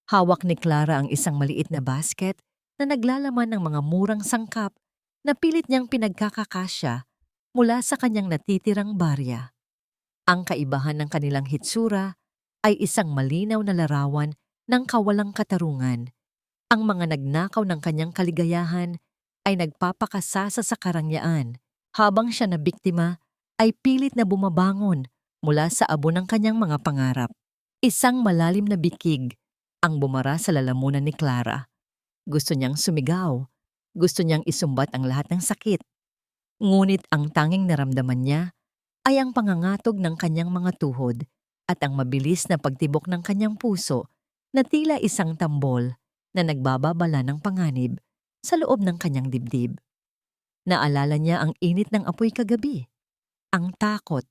Hawak ni Clara ang isang maliit na basket na naglalaman ng mga murang sangkap na pilit niyang pinagkakakasya mula sa kanyang natitirang barya. Ang kaibahan ng kanilang hitsura ay isang malinaw na larawan ng kawalang katarungan. Ang mga nagnakaw ng kanyang kaligayahan ay nagpapakasasa sa karangyaan, habang siya na biktima ay pilit na bumabangon mula sa abo ng kanyang mga pangarap. Isang malalim na bikig ang bumara sa lalamunan ni Clara. Gusto niyang sumigaw. Gusto niyang isumbat ang lahat ng sakit. Ngunit ang tanging naramdaman niya ay ang pangangatog ng kanyang mga tuhod at ang mabilis na pagtibok ng kanyang puso na tila isang tambol na nagbababala ng panganib sa loob ng kanyang dibdib. Naalala niya ang init ng apoy kagabi, ang takot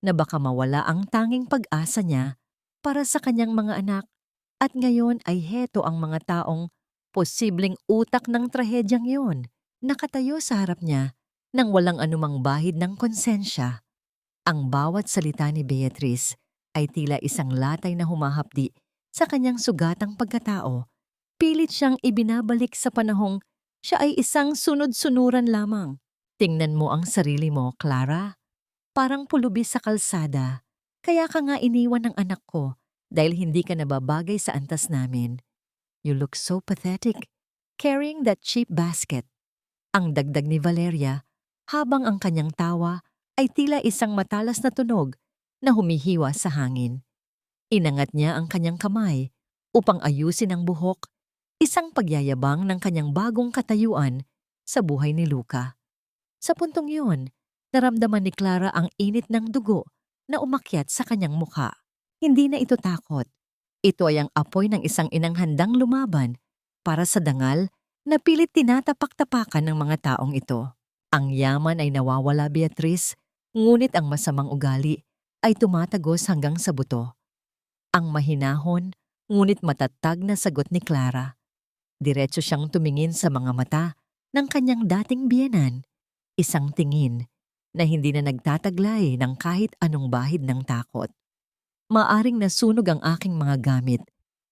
na baka mawala ang tanging pag-asa niya para sa kanyang mga anak. At ngayon ay heto ang mga taong posibleng utak ng trahedyang yon, nakatayo sa harap niya nang walang anumang bahid ng konsensya. Ang bawat salita ni Beatrice ay tila isang latay na humahapdi sa kanyang sugatang pagkatao. Pilit siyang ibinabalik sa panahong siya ay isang sunod-sunuran lamang. Tingnan mo ang sarili mo, Clara. Parang pulubi sa kalsada. Kaya ka nga iniwan ng anak ko dahil hindi ka nababagay sa antas namin. You look so pathetic, carrying that cheap basket. Ang dagdag ni Valeria, habang ang kanyang tawa ay tila isang matalas na tunog na humihiwa sa hangin. Inangat niya ang kanyang kamay upang ayusin ang buhok, isang pagyayabang ng kanyang bagong katayuan sa buhay ni Luca. Sa puntong yun, naramdaman ni Clara ang init ng dugo na umakyat sa kanyang mukha. Hindi na ito takot. Ito ay ang apoy ng isang inang handang lumaban para sa dangal na pilit tinatapak-tapakan ng mga taong ito. Ang yaman ay nawawala, Beatrice, ngunit ang masamang ugali ay tumatagos hanggang sa buto. Ang mahinahon, ngunit matatag na sagot ni Clara. Diretso siyang tumingin sa mga mata ng kanyang dating biyenan, isang tingin na hindi na nagtataglay ng kahit anong bahid ng takot. Maaring nasunog ang aking mga gamit,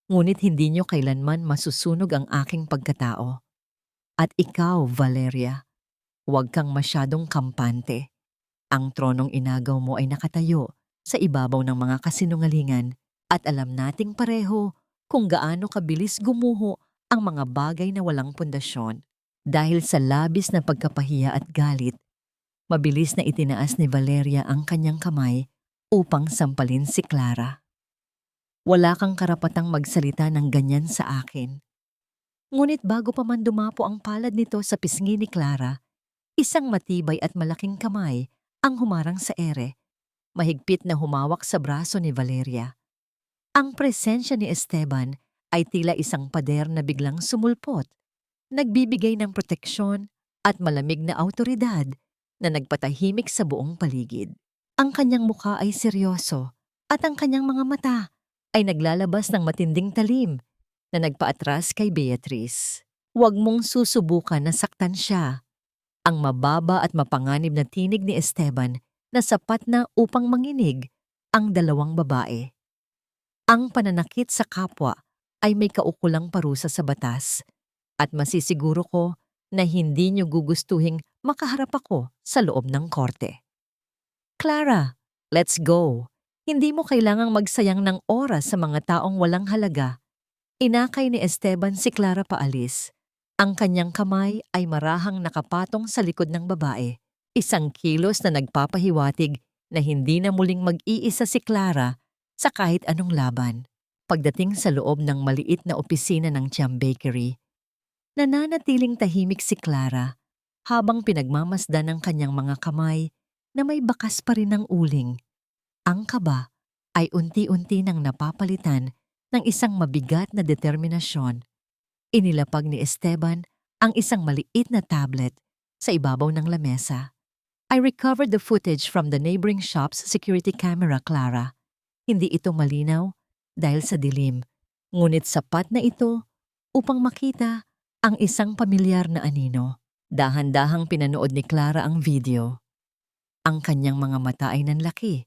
ngunit hindi niyo kailanman masusunog ang aking pagkatao. At ikaw, Valeria, huwag kang masyadong kampante. Ang tronong inagaw mo ay nakatayo sa ibabaw ng mga kasinungalingan at alam nating pareho kung gaano kabilis gumuho ang mga bagay na walang pundasyon. Dahil sa labis na pagkapahiya at galit, mabilis na itinaas ni Valeria ang kanyang kamay upang sampalin si Clara. Wala kang karapatang magsalita ng ganyan sa akin. Ngunit bago pa man dumapo ang palad nito sa pisngi ni Clara, isang matibay at malaking kamay ang humarang sa ere, mahigpit na humawak sa braso ni Valeria. Ang presensya ni Esteban ay tila isang pader na biglang sumulpot, nagbibigay ng proteksyon at malamig na awtoridad na nagpatahimik sa buong paligid. Ang kanyang mukha ay seryoso at ang kanyang mga mata ay naglalabas ng matinding talim na nagpaatras kay Beatrice. Huwag mong susubukan na saktan siya. Ang mababa at mapanganib na tinig ni Esteban na sapat na upang manginig ang dalawang babae. Ang pananakit sa kapwa ay may kaukulang parusa sa batas at masisiguro ko na hindi niyo gugustuhing makaharap ako sa loob ng korte. Clara, let's go. Hindi mo kailangang magsayang ng oras sa mga taong walang halaga. Inakay ni Esteban si Clara paalis. Ang kanyang kamay ay marahang nakapatong sa likod ng babae. Isang kilos na nagpapahiwatig na hindi na muling mag-iisa si Clara sa kahit anong laban. Pagdating sa loob ng maliit na opisina ng Cham Bakery, nananatiling tahimik si Clara habang pinagmamasdan ng kanyang mga kamay na may bakas pa rin ng uling. Ang kaba ay unti-unti nang napapalitan ng isang mabigat na determinasyon. Inilapag ni Esteban ang isang maliit na tablet sa ibabaw ng lamesa. I recovered the footage from the neighboring shop's security camera, Clara. Hindi ito malinaw dahil sa dilim, ngunit sapat na ito upang makita ang isang pamilyar na anino. Dahan-dahang pinanood ni Clara ang video. Ang kanyang mga mata ay nanlaki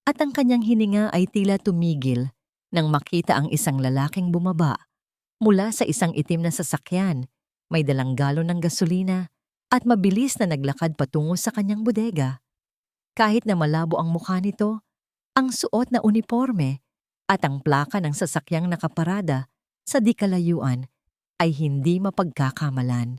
at ang kanyang hininga ay tila tumigil nang makita ang isang lalaking bumaba mula sa isang itim na sasakyan, may dalang galon ng gasolina at mabilis na naglakad patungo sa kanyang bodega. Kahit na malabo ang mukha nito, ang suot na uniforme at ang plaka ng sasakyang nakaparada sa di kalayuan ay hindi mapagkakamalan.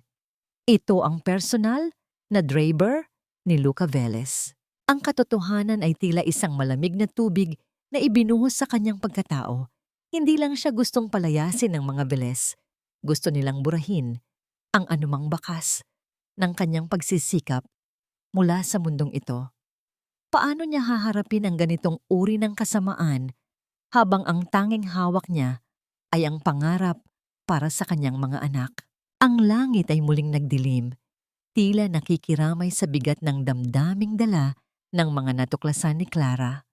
Ito ang personal na driver ni Luca Velez. Ang katotohanan ay tila isang malamig na tubig na ibinuhos sa kanyang pagkatao. Hindi lang siya gustong palayasin ng mga Velez. Gusto nilang burahin ang anumang bakas ng kanyang pagsisikap mula sa mundong ito. Paano niya haharapin ang ganitong uri ng kasamaan habang ang tanging hawak niya ay ang pangarap para sa kanyang mga anak? Ang langit ay muling nagdilim, tila nakikiramay sa bigat ng damdaming dala ng mga natuklasan ni Clara.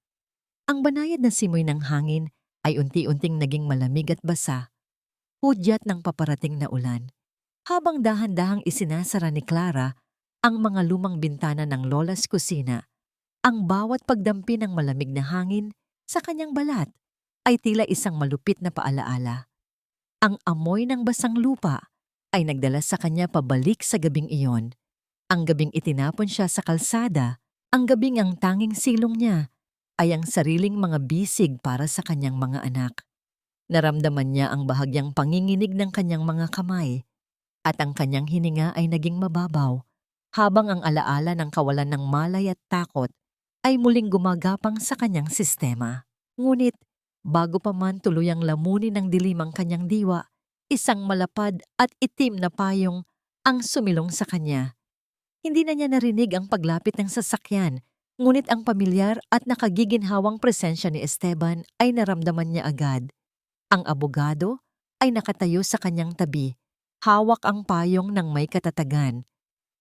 Ang banayad na simoy ng hangin ay unti-unting naging malamig at basa, hudyat ng paparating na ulan. Habang dahan-dahang isinasara ni Clara ang mga lumang bintana ng lola's kusina, ang bawat pagdampi ng malamig na hangin sa kanyang balat ay tila isang malupit na paalaala. Ang amoy ng basang lupa ay nagdala sa kanya pabalik sa gabing iyon. Ang gabing itinapon siya sa kalsada, ang gabing ang tanging silong niya ay ang sariling mga bisig para sa kanyang mga anak. Naramdaman niya ang bahagyang panginginig ng kanyang mga kamay at ang kanyang hininga ay naging mababaw habang ang alaala ng kawalan ng malay at takot ay muling gumagapang sa kanyang sistema. Ngunit bago pa man tuluyang lamunin ng dilim ang kanyang diwa, isang malapad at itim na payong ang sumilong sa kanya. Hindi na niya narinig ang paglapit ng sasakyan, ngunit ang pamilyar at nakagiginhawang presensya ni Esteban ay naramdaman niya agad. Ang abogado ay nakatayo sa kanyang tabi, hawak ang payong ng may katatagan.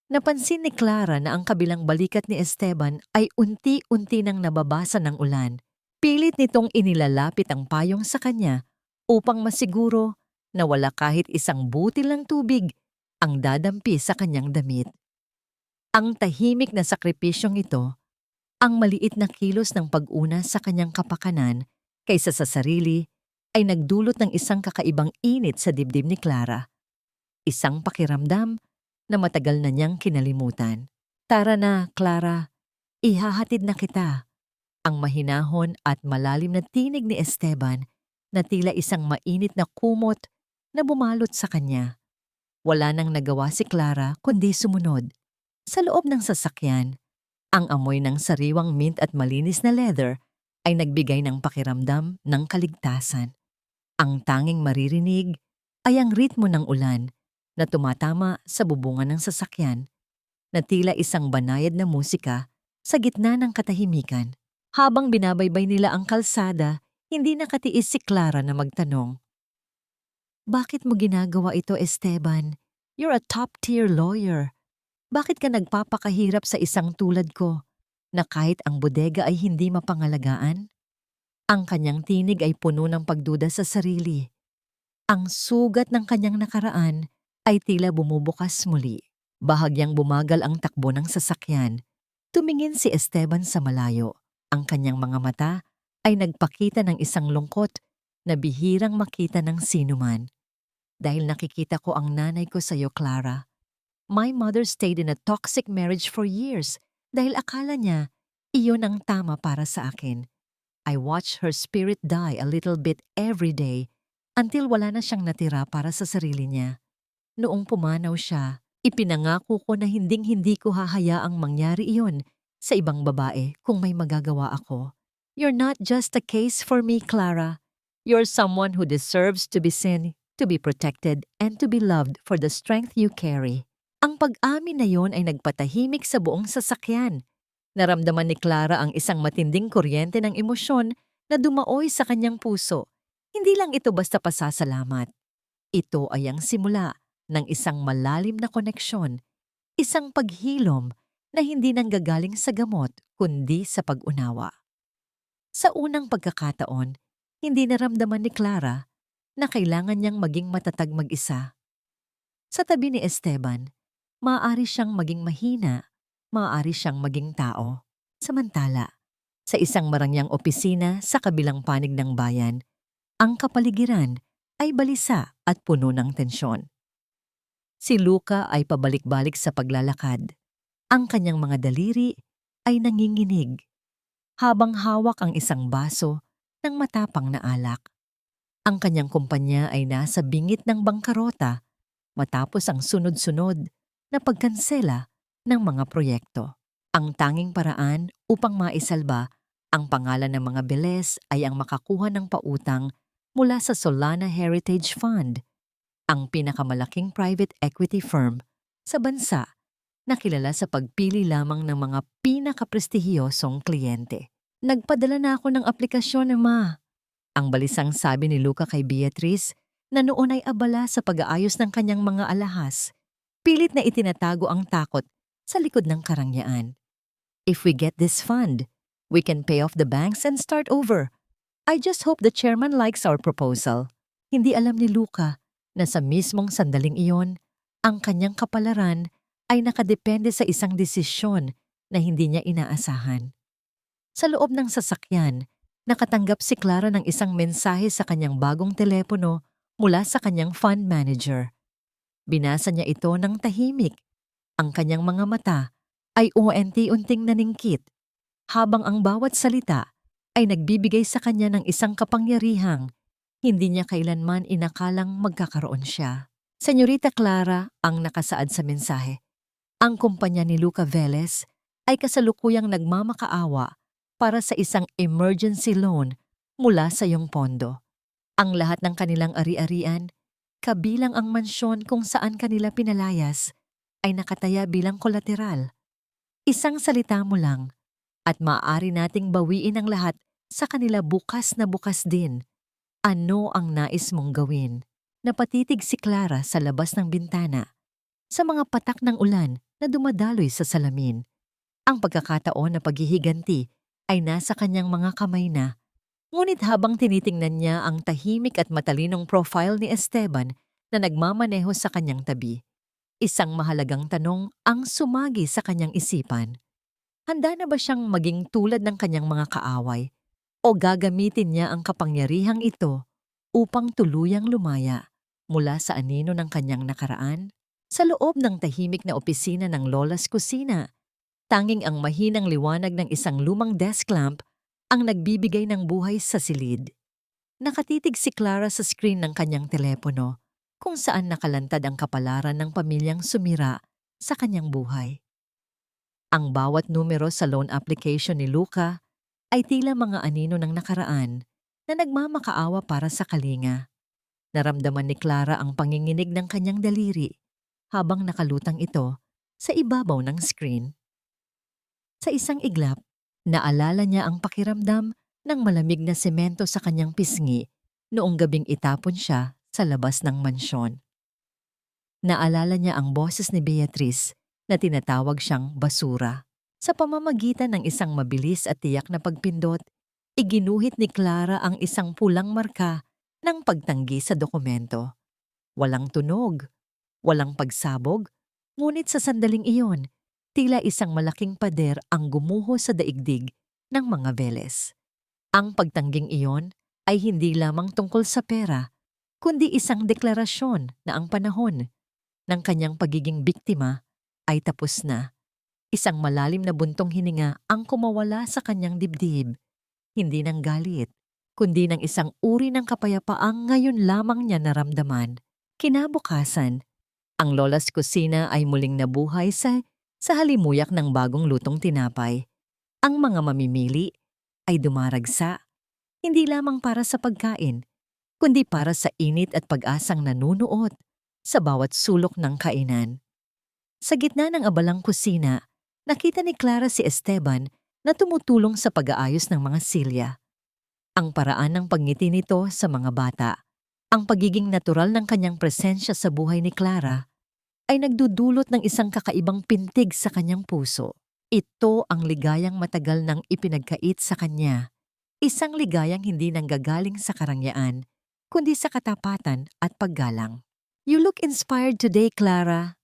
Napansin ni Clara na ang kabilang balikat ni Esteban ay unti-unti nang nababasa ng ulan. Pilit nitong inilalapit ang payong sa kanya upang masiguro na wala kahit isang butil ng tubig ang dadampi sa kanyang damit. Ang tahimik na sakripisyong ito, ang maliit na kilos ng pag-una sa kanyang kapakanan kaysa sa sarili, ay nagdulot ng isang kakaibang init sa dibdib ni Clara. Isang pakiramdam na matagal na niyang kinalimutan. Tara na, Clara. Ihahatid na kita. Ang mahinahon at malalim na tinig ni Esteban na tila isang mainit na kumot na bumalot sa kanya. Wala nang nagawa si Clara kundi sumunod. Sa loob ng sasakyan, ang amoy ng sariwang mint at malinis na leather ay nagbigay ng pakiramdam ng kaligtasan. Ang tanging maririnig ay ang ritmo ng ulan na tumatama sa bubungan ng sasakyan na tila isang banayad na musika sa gitna ng katahimikan. Habang binabaybay nila ang kalsada, hindi nakatiis si Clara na magtanong, "Bakit mo ginagawa ito, Esteban? You're a top-tier lawyer. Bakit ka nagpapakahirap sa isang tulad ko na kahit ang bodega ay hindi mapangalagaan?" Ang kanyang tinig ay puno ng pagduda sa sarili. Ang sugat ng kanyang nakaraan ay tila bumubukas muli. Bahagyang bumagal ang takbo ng sasakyan. Tumingin si Esteban sa malayo. Ang kanyang mga mata ay nagpakita ng isang lungkot na bihirang makita ng sinuman. "Dahil nakikita ko ang nanay ko sa iyo, Clara. My mother stayed in a toxic marriage for years dahil akala niya iyon ang tama para sa akin. I watched her spirit die a little bit every day until wala na siyang natira para sa sarili niya. Noong pumanaw siya, ipinangako ko na hinding-hindi ko hahayaang mangyari iyon sa ibang babae kung may magagawa ako. You're not just a case for me, Clara. You're someone who deserves to be seen, to be protected, and to be loved for the strength you carry." Ang pag-amin na yon ay nagpatahimik sa buong sasakyan. Naramdaman ni Clara ang isang matinding kuryente ng emosyon na dumaoy sa kanyang puso. Hindi lang ito basta pasasalamat. Ito ay ang simula ng isang malalim na koneksyon, isang paghilom na hindi nanggagaling sa gamot kundi sa pag-unawa. Sa unang pagkakataon, hindi naramdaman ni Clara na kailangan niyang maging matatag mag-isa. Sa tabi ni Esteban, maaari siyang maging mahina, maaari siyang maging tao. Samantala, sa isang marangyang opisina sa kabilang panig ng bayan, ang kapaligiran ay balisa at puno ng tensyon. Si Luca ay pabalik-balik sa paglalakad. Ang kanyang mga daliri ay nanginginig habang hawak ang isang baso ng matapang na alak. Ang kanyang kumpanya ay nasa bingit ng bangkarota matapos ang sunod-sunod na pagkansela ng mga proyekto. Ang tanging paraan upang maisalba ang pangalan ng mga beles ay ang makakuha ng pautang mula sa Solana Heritage Fund, ang pinakamalaking private equity firm sa bansa na kilala sa pagpili lamang ng mga pinakaprestihiyosong kliyente. "Nagpadala na ako ng aplikasyon, Ma," ang balisang sabi ni Luca kay Beatrice na noon ay abala sa pag-aayos ng kanyang mga alahas. Pilit na itinatago ang takot sa likod ng karangyaan. "If we get this fund, we can pay off the banks and start over. I just hope the chairman likes our proposal." Hindi alam ni Luca na sa mismong sandaling iyon, ang kanyang kapalaran ay nakadepende sa isang desisyon na hindi niya inaasahan. Sa loob ng sasakyan, nakatanggap si Clara ng isang mensahe sa kanyang bagong telepono mula sa kanyang fund manager. Binasa niya ito ng tahimik. Ang kanyang mga mata ay unti-unting naningkit, habang ang bawat salita ay nagbibigay sa kanya ng isang kapangyarihang hindi niya kailanman inakalang magkakaroon siya. "Senyorita Clara," ang nakasaad sa mensahe, "ang kumpanya ni Luca Velez ay kasalukuyang nagmamakaawa para sa isang emergency loan mula sa iyong pondo. Ang lahat ng kanilang ari-arian, kabilang ang mansyon kung saan kanila pinalayas, ay nakataya bilang kolateral. Isang salita mo lang at maaari nating bawiin ang lahat sa kanila bukas na bukas din. Ano ang nais mong gawin?" Napatitig si Clara sa labas ng bintana. Sa mga patak ng ulan, na dumadaloy sa salamin. Ang pagkakataon na paghihiganti ay nasa kanyang mga kamay na. Ngunit habang tinitingnan niya ang tahimik at matalinong profile ni Esteban na nagmamaneho sa kanyang tabi, isang mahalagang tanong ang sumagi sa kanyang isipan. Handa na ba siyang maging tulad ng kanyang mga kaaway? O gagamitin niya ang kapangyarihang ito upang tuluyang lumaya mula sa anino ng kanyang nakaraan? Sa loob ng tahimik na opisina ng Lola's kusina, tanging ang mahinang liwanag ng isang lumang desk lamp ang nagbibigay ng buhay sa silid. Nakatitig si Clara sa screen ng kanyang telepono kung saan nakalantad ang kapalaran ng pamilyang sumira sa kanyang buhay. Ang bawat numero sa loan application ni Luca ay tila mga anino ng nakaraan na nagmamakaawa para sa kalinga. Naramdaman ni Clara ang panginginig ng kanyang daliri habang nakalutang ito sa ibabaw ng screen. Sa isang iglap, naalala niya ang pakiramdam ng malamig na semento sa kanyang pisngi noong gabing itapon siya sa labas ng mansyon. Naalala niya ang boses ni Beatrice na tinatawag siyang basura. Sa pamamagitan ng isang mabilis at tiyak na pagpindot, iginuhit ni Clara ang isang pulang marka ng pagtanggi sa dokumento. Walang tunog, walang pagsabog, ngunit sa sandaling iyon, tila isang malaking pader ang gumuho sa daigdig ng mga Veles. Ang pagtangging iyon ay hindi lamang tungkol sa pera, kundi isang deklarasyon na ang panahon ng kanyang pagiging biktima ay tapos na. Isang malalim na buntong hininga ang kumawala sa kanyang dibdib, hindi ng galit, kundi ng isang uri ng kapayapaang ngayon lamang niya naramdaman. Kinabukasan, ang Lola's kusina ay muling nabuhay sa halimuyak ng bagong lutong tinapay. Ang mga mamimili ay dumaragsa, hindi lamang para sa pagkain, kundi para sa init at pag-asang nanunuot sa bawat sulok ng kainan. Sa gitna ng abalang kusina, nakita ni Clara si Esteban na tumutulong sa pag-aayos ng mga silya. Ang paraan ng pagngiti nito sa mga bata, ang pagiging natural ng kanyang presensya sa buhay ni Clara, ay nagdudulot ng isang kakaibang pintig sa kanyang puso. Ito ang ligayang matagal nang ipinagkait sa kanya. Isang ligayang hindi nanggagaling sa karangyaan, kundi sa katapatan at paggalang. "You look inspired today, Clara,"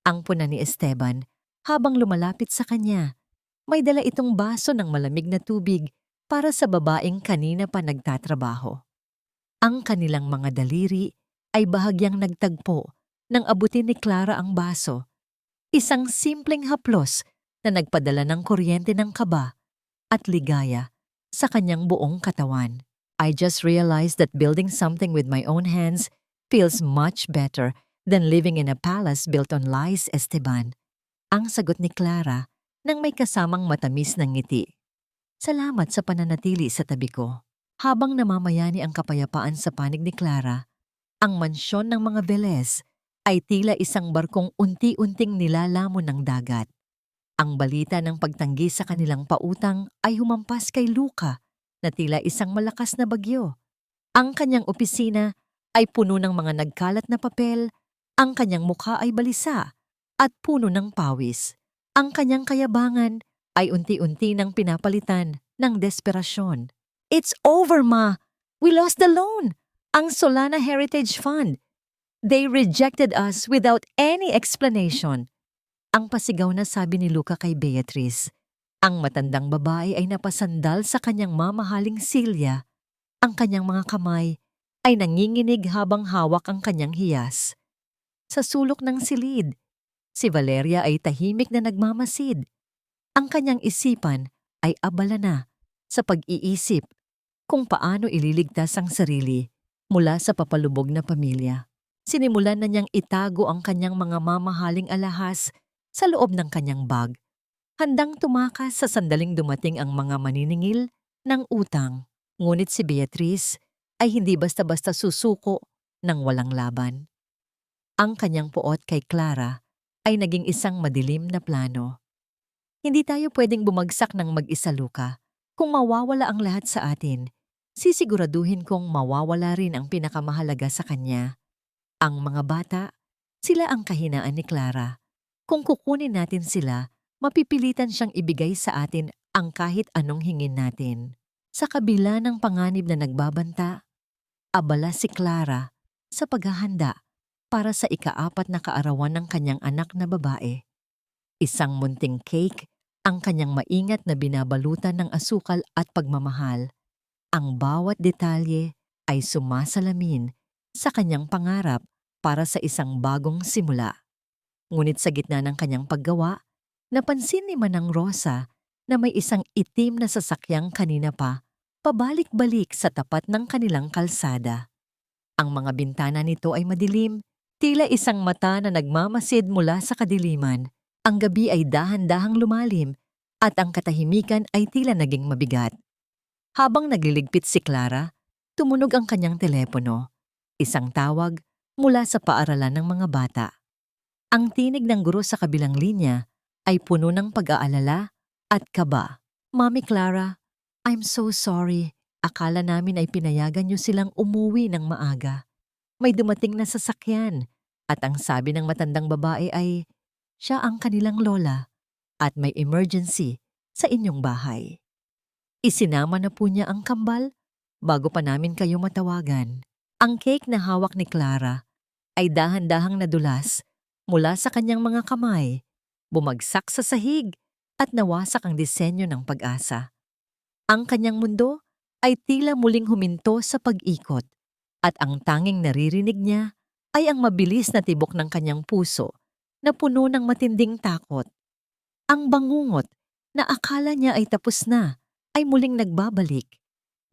ang puna ni Esteban habang lumalapit sa kanya. May dala itong baso ng malamig na tubig para sa babaeng kanina pa nagtatrabaho. Ang kanilang mga daliri ay bahagyang nagtagpo nang abutin ni Clara ang baso. Isang simpleng haplos na nagpadala ng kuryente ng kaba at ligaya sa kanyang buong katawan. "I just realized that building something with my own hands feels much better than living in a palace built on lies, Esteban," ang sagot ni Clara nang may kasamang matamis na ngiti. "Salamat sa pananatili sa tabi ko." Habang namamayani ang kapayapaan sa panig ni Clara, ang mansyon ng mga Velez ay tila isang barkong unti-unting nilalamon ng dagat. Ang balita ng pagtanggi sa kanilang pautang ay humampas kay Luca na tila isang malakas na bagyo. Ang kanyang opisina ay puno ng mga nagkalat na papel, ang kanyang mukha ay balisa at puno ng pawis. Ang kanyang kayabangan ay unti-unti nang pinapalitan ng desperasyon. "It's over, Ma! We lost the loan! Ang Solana Heritage Fund! They rejected us without any explanation," ang pasigaw na sabi ni Luca kay Beatrice. Ang matandang babae ay napasandal sa kanyang mamahaling silya. Ang kanyang mga kamay ay nanginginig habang hawak ang kanyang hiyas. Sa sulok ng silid, si Valeria ay tahimik na nagmamasid. Ang kanyang isipan ay abala na sa pag-iisip kung paano ililigtas ang sarili mula sa papalubog na pamilya. Sinimulan na niyang itago ang kanyang mga mamahaling alahas sa loob ng kanyang bag, handang tumakas sa sandaling dumating ang mga maniningil ng utang. Ngunit si Beatrice ay hindi basta-basta susuko ng walang laban. Ang kanyang puot kay Clara ay naging isang madilim na plano. "Hindi tayo pwedeng bumagsak ng mag-isa, Luca. Kung mawawala ang lahat sa atin, sisiguraduhin kong mawawala rin ang pinakamahalaga sa kanya." Ang mga bata, sila ang kahinaan ni Clara. Kung kukunin natin sila, mapipilitan siyang ibigay sa atin ang kahit anong hingin natin. Sa kabila ng panganib na nagbabanta, abala si Clara sa paghahanda para sa ika-4 na kaarawan ng kanyang anak na babae. Isang munting cake ang kanyang maingat na binabalutan ng asukal at pagmamahal. Ang bawat detalye ay sumasalamin sa kanyang pangarap para sa isang bagong simula. Ngunit sa gitna ng kanyang paggawa, napansin ni Manang Rosa na may isang itim na sasakyang kanina pa pabalik-balik sa tapat ng kanilang kalsada. Ang mga bintana nito ay madilim, tila isang mata na nagmamasid mula sa kadiliman. Ang gabi ay dahan-dahang lumalim at ang katahimikan ay tila naging mabigat. Habang nagliligpit si Clara, tumunog ang kanyang telepono. Isang tawag mula sa paaralan ng mga bata. Ang tinig ng guro sa kabilang linya ay puno ng pag-aalala at kaba. Mami Clara, I'm so sorry. Akala namin ay pinayagan niyo silang umuwi ng maaga. May dumating na sasakyan at ang sabi ng matandang babae ay siya ang kanilang lola at may emergency sa inyong bahay. Isinama na po niya ang kambal bago pa namin kayo matawagan. Ang cake na hawak ni Clara ay dahan-dahang nadulas mula sa kanyang mga kamay, bumagsak sa sahig at nawasak ang disenyo ng pag-asa. Ang kanyang mundo ay tila muling huminto sa pag-ikot at ang tanging naririnig niya ay ang mabilis na tibok ng kanyang puso na puno ng matinding takot. Ang bangungot na akala niya ay tapos na ay muling nagbabalik.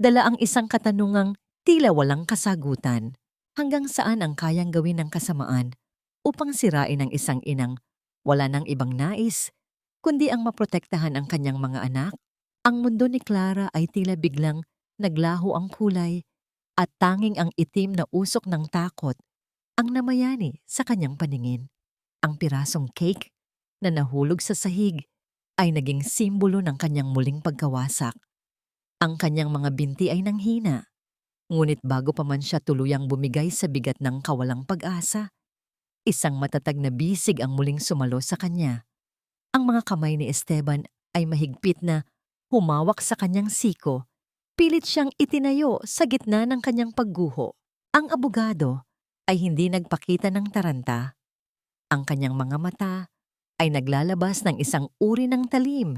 Dala ang isang katanungang tila walang kasagutan. Hanggang saan ang kayang gawin ng kasamaan upang sirain ang isang inang wala nang ibang nais, kundi ang maprotektahan ang kanyang mga anak? Ang mundo ni Clara ay tila biglang naglaho ang kulay at tanging ang itim na usok ng takot ang namayani sa kanyang paningin. Ang pirasong cake na nahulog sa sahig ay naging simbolo ng kanyang muling pagkawasak. Ang kanyang mga binti ay nanghina, ngunit bago pa man siya tuluyang bumigay sa bigat ng kawalang pag-asa, isang matatag na bisig ang muling sumalo sa kanya. Ang mga kamay ni Esteban ay mahigpit na humawak sa kanyang siko. Pilit siyang itinayo sa gitna ng kanyang pagguho. Ang abogado ay hindi nagpakita ng taranta. Ang kanyang mga mata ay naglalabas ng isang uri ng talim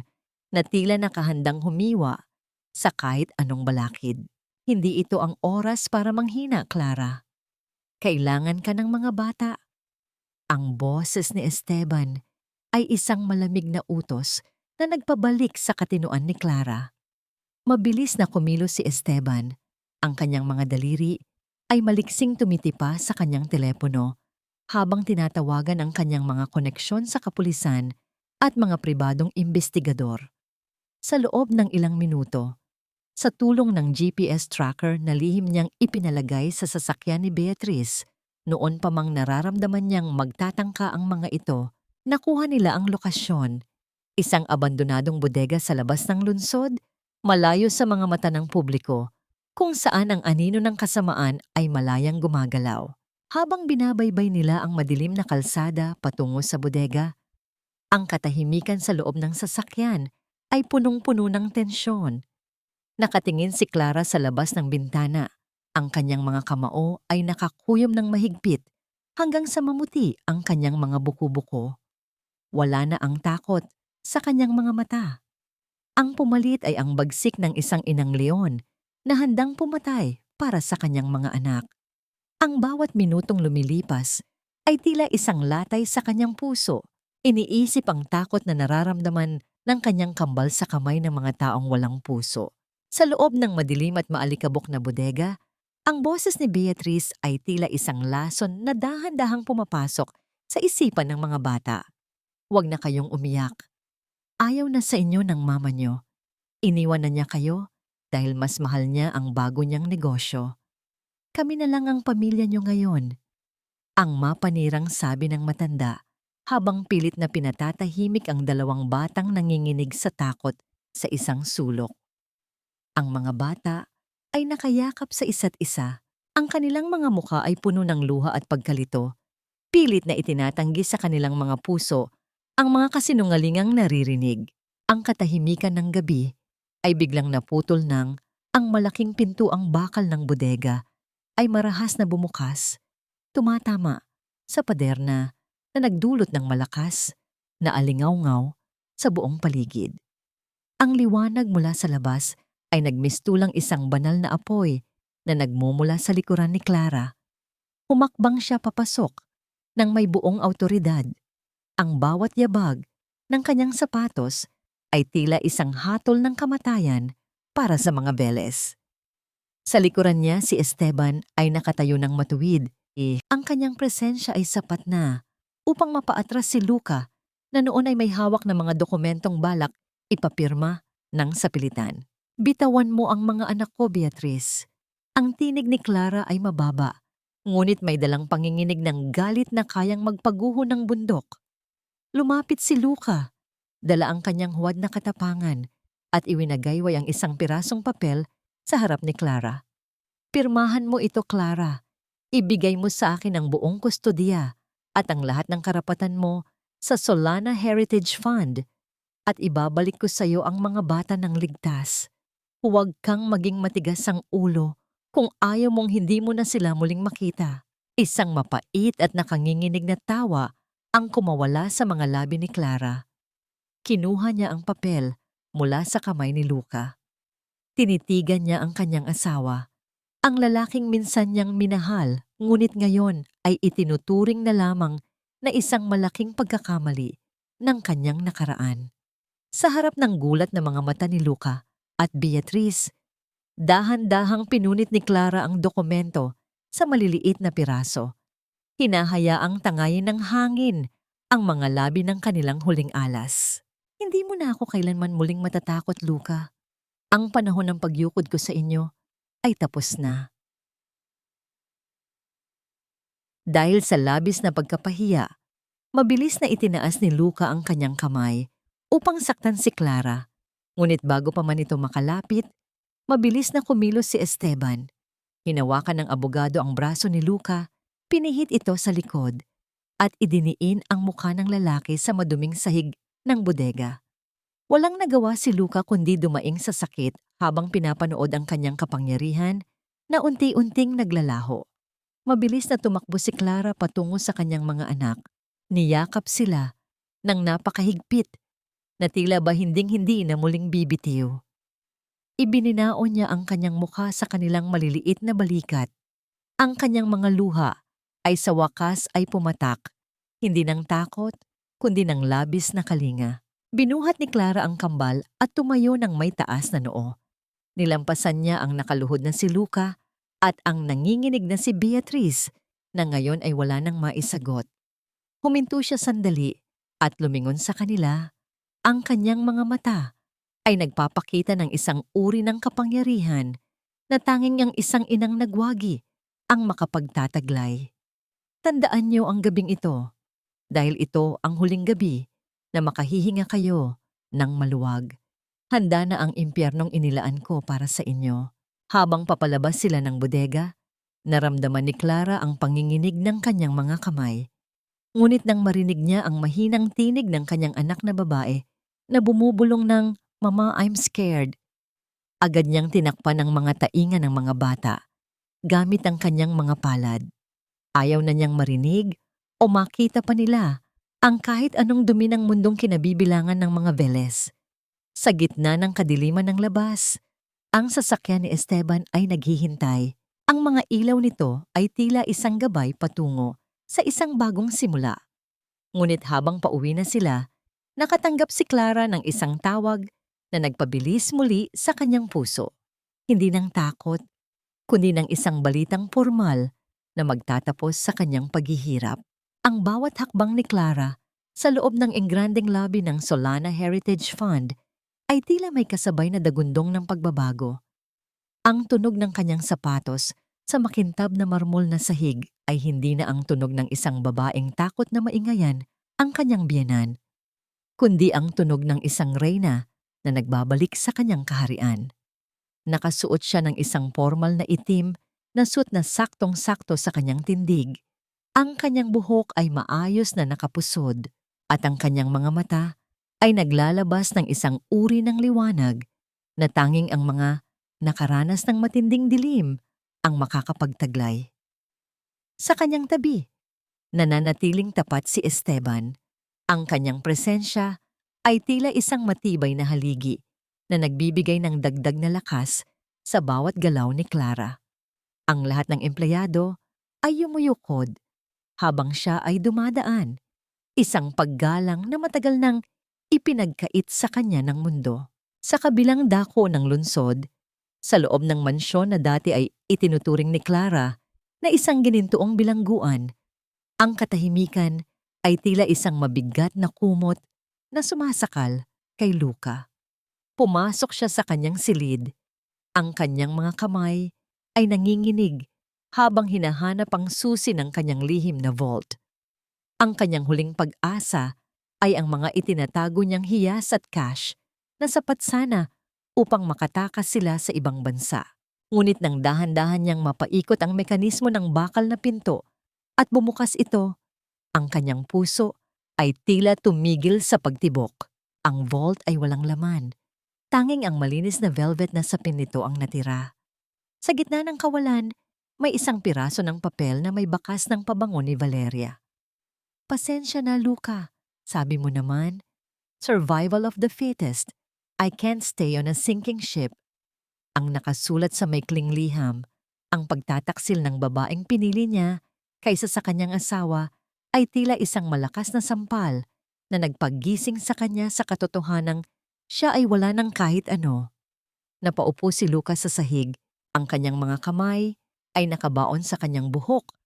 na tila nakahandang humiwa sa kahit anong balakid. Hindi ito ang oras para manghina, Clara. Kailangan ka ng mga bata. Ang boses ni Esteban ay isang malamig na utos na nagpabalik sa katinuan ni Clara. Mabilis na kumilos si Esteban. Ang kanyang mga daliri ay maliksing tumitipa sa kanyang telepono habang tinatawagan ang kanyang mga koneksyon sa kapulisan at mga pribadong investigador. Sa loob ng ilang minuto, sa tulong ng GPS tracker na lihim niyang ipinalagay sa sasakyan ni Beatrice, noon pa mang nararamdaman niyang magtatangka ang mga ito, nakuha nila ang lokasyon. Isang abandonadong bodega sa labas ng lungsod, malayo sa mga mata ng publiko, kung saan ang anino ng kasamaan ay malayang gumagalaw. Habang binabaybay nila ang madilim na kalsada patungo sa bodega, ang katahimikan sa loob ng sasakyan ay punong-puno ng tensyon. Nakatingin si Clara sa labas ng bintana. Ang kanyang mga kamao ay nakakuyom ng mahigpit hanggang sa mamuti ang kanyang mga buko-buko. Wala na ang takot sa kanyang mga mata. Ang pumalit ay ang bagsik ng isang inang leon na handang pumatay para sa kanyang mga anak. Ang bawat minutong lumilipas ay tila isang latay sa kanyang puso. Iniisip ang takot na nararamdaman ng kanyang kambal sa kamay ng mga taong walang puso. Sa loob ng madilim at maalikabok na bodega, ang boses ni Beatrice ay tila isang lason na dahan-dahang pumapasok sa isipan ng mga bata. Huwag na kayong umiyak. Ayaw na sa inyo ng mama niyo. Iniwan na niya kayo dahil mas mahal niya ang bago niyang negosyo. Kami na lang ang pamilya niyo ngayon. Ang mapanirang sabi ng matanda habang pilit na pinatatahimik ang dalawang batang nanginginig sa takot sa isang sulok. Ang mga bata ay nakayakap sa isa't isa. Ang kanilang mga mukha ay puno ng luha at pagkalito. Pilit na itinatanggi sa kanilang mga puso Ang mga kasinungalingang naririnig, ang katahimikan ng gabi, ay biglang naputol ng ang malaking pintuang bakal ng bodega ay marahas na bumukas, tumatama sa pader na nagdulot ng malakas na alingawngaw sa buong paligid. Ang liwanag mula sa labas ay nagmistulang isang banal na apoy na nagmumula sa likuran ni Clara. Humakbang siya papasok ng may buong awtoridad. Ang bawat yabag ng kanyang sapatos ay tila isang hatol ng kamatayan para sa mga beles. Sa likuran niya si Esteban ay nakatayo ng matuwid. Ang kanyang presensya ay sapat na upang mapaatras si Luca na noon ay may hawak na mga dokumentong balak ipapirma ng sapilitan. Bitawan mo ang mga anak ko, Beatrice. Ang tinig ni Clara ay mababa, ngunit may dalang panginginig ng galit na kayang magpaguho ng bundok. Lumapit si Luca, dala ang kanyang huwad na katapangan at iwinagayway ang isang pirasong papel sa harap ni Clara. Pirmahan mo ito, Clara. Ibigay mo sa akin ang buong kustodiya at ang lahat ng karapatan mo sa Solana Heritage Fund at ibabalik ko sa iyo ang mga bata ng ligtas. Huwag kang maging matigas ang ulo kung ayaw mong hindi mo na sila muling makita. Isang mapait at nakanginginig na tawa ang kumawala sa mga labi ni Clara. Kinuha niya ang papel mula sa kamay ni Luca. Tinitigan niya ang kanyang asawa. Ang lalaking minsan niyang minahal, ngunit ngayon ay itinuturing na lamang na isang malaking pagkakamali ng kanyang nakaraan. Sa harap ng gulat na mga mata ni Luca at Beatrice, dahan-dahang pinunit ni Clara ang dokumento sa maliliit na piraso. Hinahayaang tangayin ng hangin ang mga labi ng kanilang huling alas. Hindi mo na ako kailanman muling matatakot, Luca. Ang panahon ng pagyukod ko sa inyo ay tapos na. Dahil sa labis na pagkapahiya, mabilis na itinaas ni Luca ang kanyang kamay upang saktan si Clara. Ngunit bago pa man ito makalapit, mabilis na kumilos si Esteban. Hinawakan ng abogado ang braso ni Luca, pinihit ito sa likod, at idiniin ang mukha ng lalaki sa maduming sahig ng bodega. Walang nagawa si Luca kundi dumaing sa sakit habang pinapanood ang kanyang kapangyarihan na unti-unting naglalaho. Mabilis na tumakbo si Clara patungo sa kanyang mga anak. Niyakap sila ng napakahigpit na tila ba hinding-hindi na muling bibitiw. Ibininao niya ang kanyang mukha sa kanilang maliliit na balikat. Ang kanyang mga luha ay sa wakas ay pumatak, hindi ng takot, kundi ng labis na kalinga. Binuhat ni Clara ang kambal at tumayo ng may taas na noo. Nilampasan niya ang nakaluhod na si Luca at ang nanginginig na si Beatrice na ngayon ay wala nang maisagot. Huminto siya sandali at lumingon sa kanila. Ang kanyang mga mata ay nagpapakita ng isang uri ng kapangyarihan na tanging ang isang inang nagwagi ang makapagtataglay. Tandaan niyo ang gabing ito dahil ito ang huling gabi na makahihinga kayo ng maluwag. Handa na ang impyernong inilaan ko para sa inyo. Habang papalabas sila ng bodega, naramdaman ni Clara ang panginginig ng kanyang mga kamay. Ngunit nang marinig niya ang mahinang tinig ng kanyang anak na babae na bumubulong ng, "Mama, I'm scared," agad niyang tinakpan ang mga tainga ng mga bata gamit ang kanyang mga palad. Ayaw na niyang marinig o makita pa nila ang kahit anong dumi ng mundong kinabibilangan ng mga Velez. Sa gitna ng kadiliman ng labas, ang sasakyan ni Esteban ay naghihintay. Ang mga ilaw nito ay tila isang gabay patungo sa isang bagong simula. Ngunit habang pauwi na sila, nakatanggap si Clara ng isang tawag na nagpabilis muli sa kanyang puso. Hindi ng takot, kundi ng isang balitang formal na magtatapos sa kanyang paghihirap. Ang bawat hakbang ni Clara sa loob ng engrandeng lobby ng Solana Heritage Fund ay tila may kasabay na dagundong ng pagbabago. Ang tunog ng kanyang sapatos sa makintab na marmol na sahig ay hindi na ang tunog ng isang babaeng takot na maingayan ang kanyang biyenan, kundi ang tunog ng isang reyna na nagbabalik sa kanyang kaharian. Nakasuot siya ng isang formal na itim na suot na saktong-sakto sa kanyang tindig. Ang kanyang buhok ay maayos na nakapusod. at ang kanyang mga mata ay naglalabas ng isang uri ng liwanag na tanging ang mga nakaranas ng matinding dilim ang makakapagtaglay. Sa kanyang tabi, nananatiling tapat si Esteban. Ang kanyang presensya ay tila isang matibay na haligi na nagbibigay ng dagdag na lakas sa bawat galaw ni Clara. Ang lahat ng empleyado ay yumuyukod habang siya ay dumadaan, isang paggalang na matagal nang ipinagkait sa kanya ng mundo. Sa kabilang dako ng lungsod, sa loob ng mansyon na dati ay itinuturing ni Clara na isang ginintuong bilangguan, ang katahimikan ay tila isang mabigat na kumot na sumasakal kay Luca. Pumasok siya sa kanyang silid. Ang kanyang mga kamay ay nanginginig habang hinahanap ang susi ng kanyang lihim na vault. Ang kanyang huling pag-asa ay ang mga itinatago niyang hiyas at cash na sapat sana upang makatakas sila sa ibang bansa. Ngunit nang dahan-dahan niyang mapaikot ang mekanismo ng bakal na pinto at bumukas ito, ang kanyang puso ay tila tumigil sa pagtibok. Ang vault ay walang laman. Tanging ang malinis na velvet na sapin nito ang natira. Sa gitna ng kawalan, may isang piraso ng papel na may bakas ng pabango ni Valeria. "Pasensya na, Luca. Sabi mo naman, survival of the fittest. I can't stay on a sinking ship." Ang nakasulat sa maikling liham, ang pagtataksil ng babaeng pinili niya kaysa sa kanyang asawa ay tila isang malakas na sampal na nagpaggising sa kanya sa katotohanang siya ay wala ng kahit ano. Napaupo si Lucas sa sahig, ang kanyang mga kamay ay nakabaon sa kanyang buhok,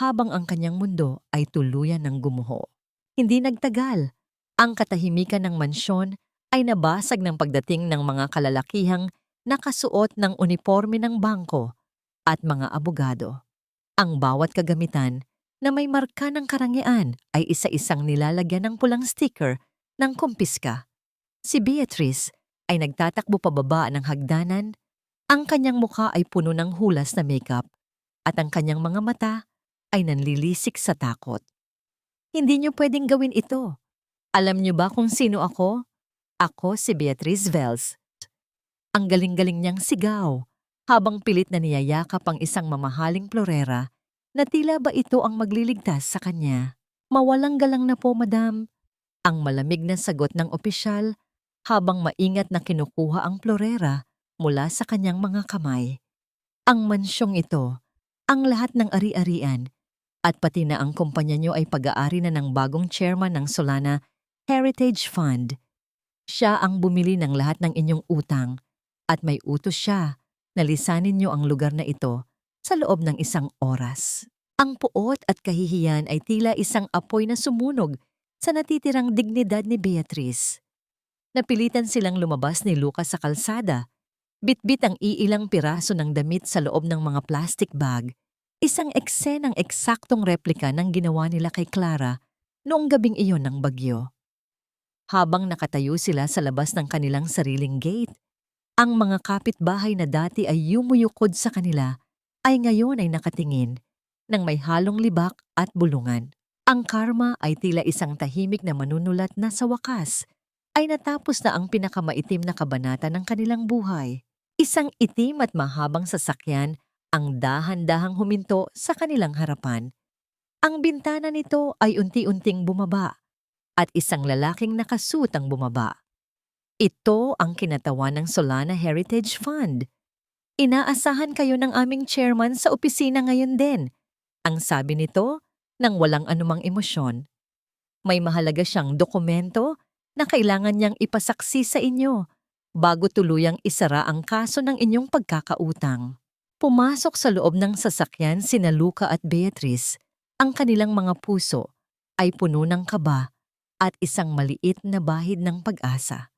habang ang kanyang mundo ay tuluyan ng gumuho. Hindi nagtagal, ang katahimikan ng mansyon ay nabasag ng pagdating ng mga kalalakihang nakasuot ng uniforme ng bangko at mga abogado. Ang bawat kagamitan na may marka ng karangyaan ay isa-isang nilalagyan ng pulang sticker ng kumpiska. Si Beatrice ay nagtatakbo pababa ng hagdanan, ang kanyang mukha ay puno ng hulas na makeup at ang kanyang mga mata ay nanlilisik sa takot. "Hindi niyo pwedeng gawin ito. Alam niyo ba kung sino ako? Ako si Beatrice Vels." Ang galing-galing niyang sigaw habang pilit na niyayakap ang isang mamahaling florera na tila ba ito ang magliligtas sa kanya. "Mawalang galang na po, madam." Ang malamig na sagot ng opisyal habang maingat na kinukuha ang florera mula sa kanyang mga kamay. Ang mansyong ito, ang lahat ng ari-arian, at pati na ang kumpanya niyo ay pag-aari na ng bagong chairman ng Solana Heritage Fund. Siya ang bumili ng lahat ng inyong utang at may utos siya na lisanin niyo ang lugar na ito sa loob ng 1 oras. Ang puot at kahihiyan ay tila isang apoy na sumunog sa natitirang dignidad ni Beatrice. Napilitan silang lumabas ni Lucas sa kalsada, bitbit ang iilang piraso ng damit sa loob ng mga plastic bag, isang eksenang eksaktong replika ng ginawa nila kay Clara noong gabing iyon ng bagyo. Habang nakatayo sila sa labas ng kanilang sariling gate, ang mga kapitbahay na dati ay yumuyukod sa kanila ay ngayon ay nakatingin ng may halong libak at bulungan. Ang karma ay tila isang tahimik na manunulat na sa wakas ay natapos na ang pinakamaitim na kabanata ng kanilang buhay. Isang itim at mahabang sasakyan ang dahan-dahang huminto sa kanilang harapan. Ang bintana nito ay unti-unting bumaba at isang lalaking nakasuot ang bumaba. Ito ang kinatawan ng Solana Heritage Fund. "Inaasahan kayo ng aming chairman sa opisina ngayon din," ang sabi nito nang walang anumang emosyon. "May mahalaga siyang dokumento na kailangan niyang ipasaksi sa inyo bago tuluyang isara ang kaso ng inyong pagkakautang." Pumasok sa loob ng sasakyan sina Luca at Beatrice. Ang kanilang mga puso ay puno ng kaba at isang maliit na bahid ng pag-asa.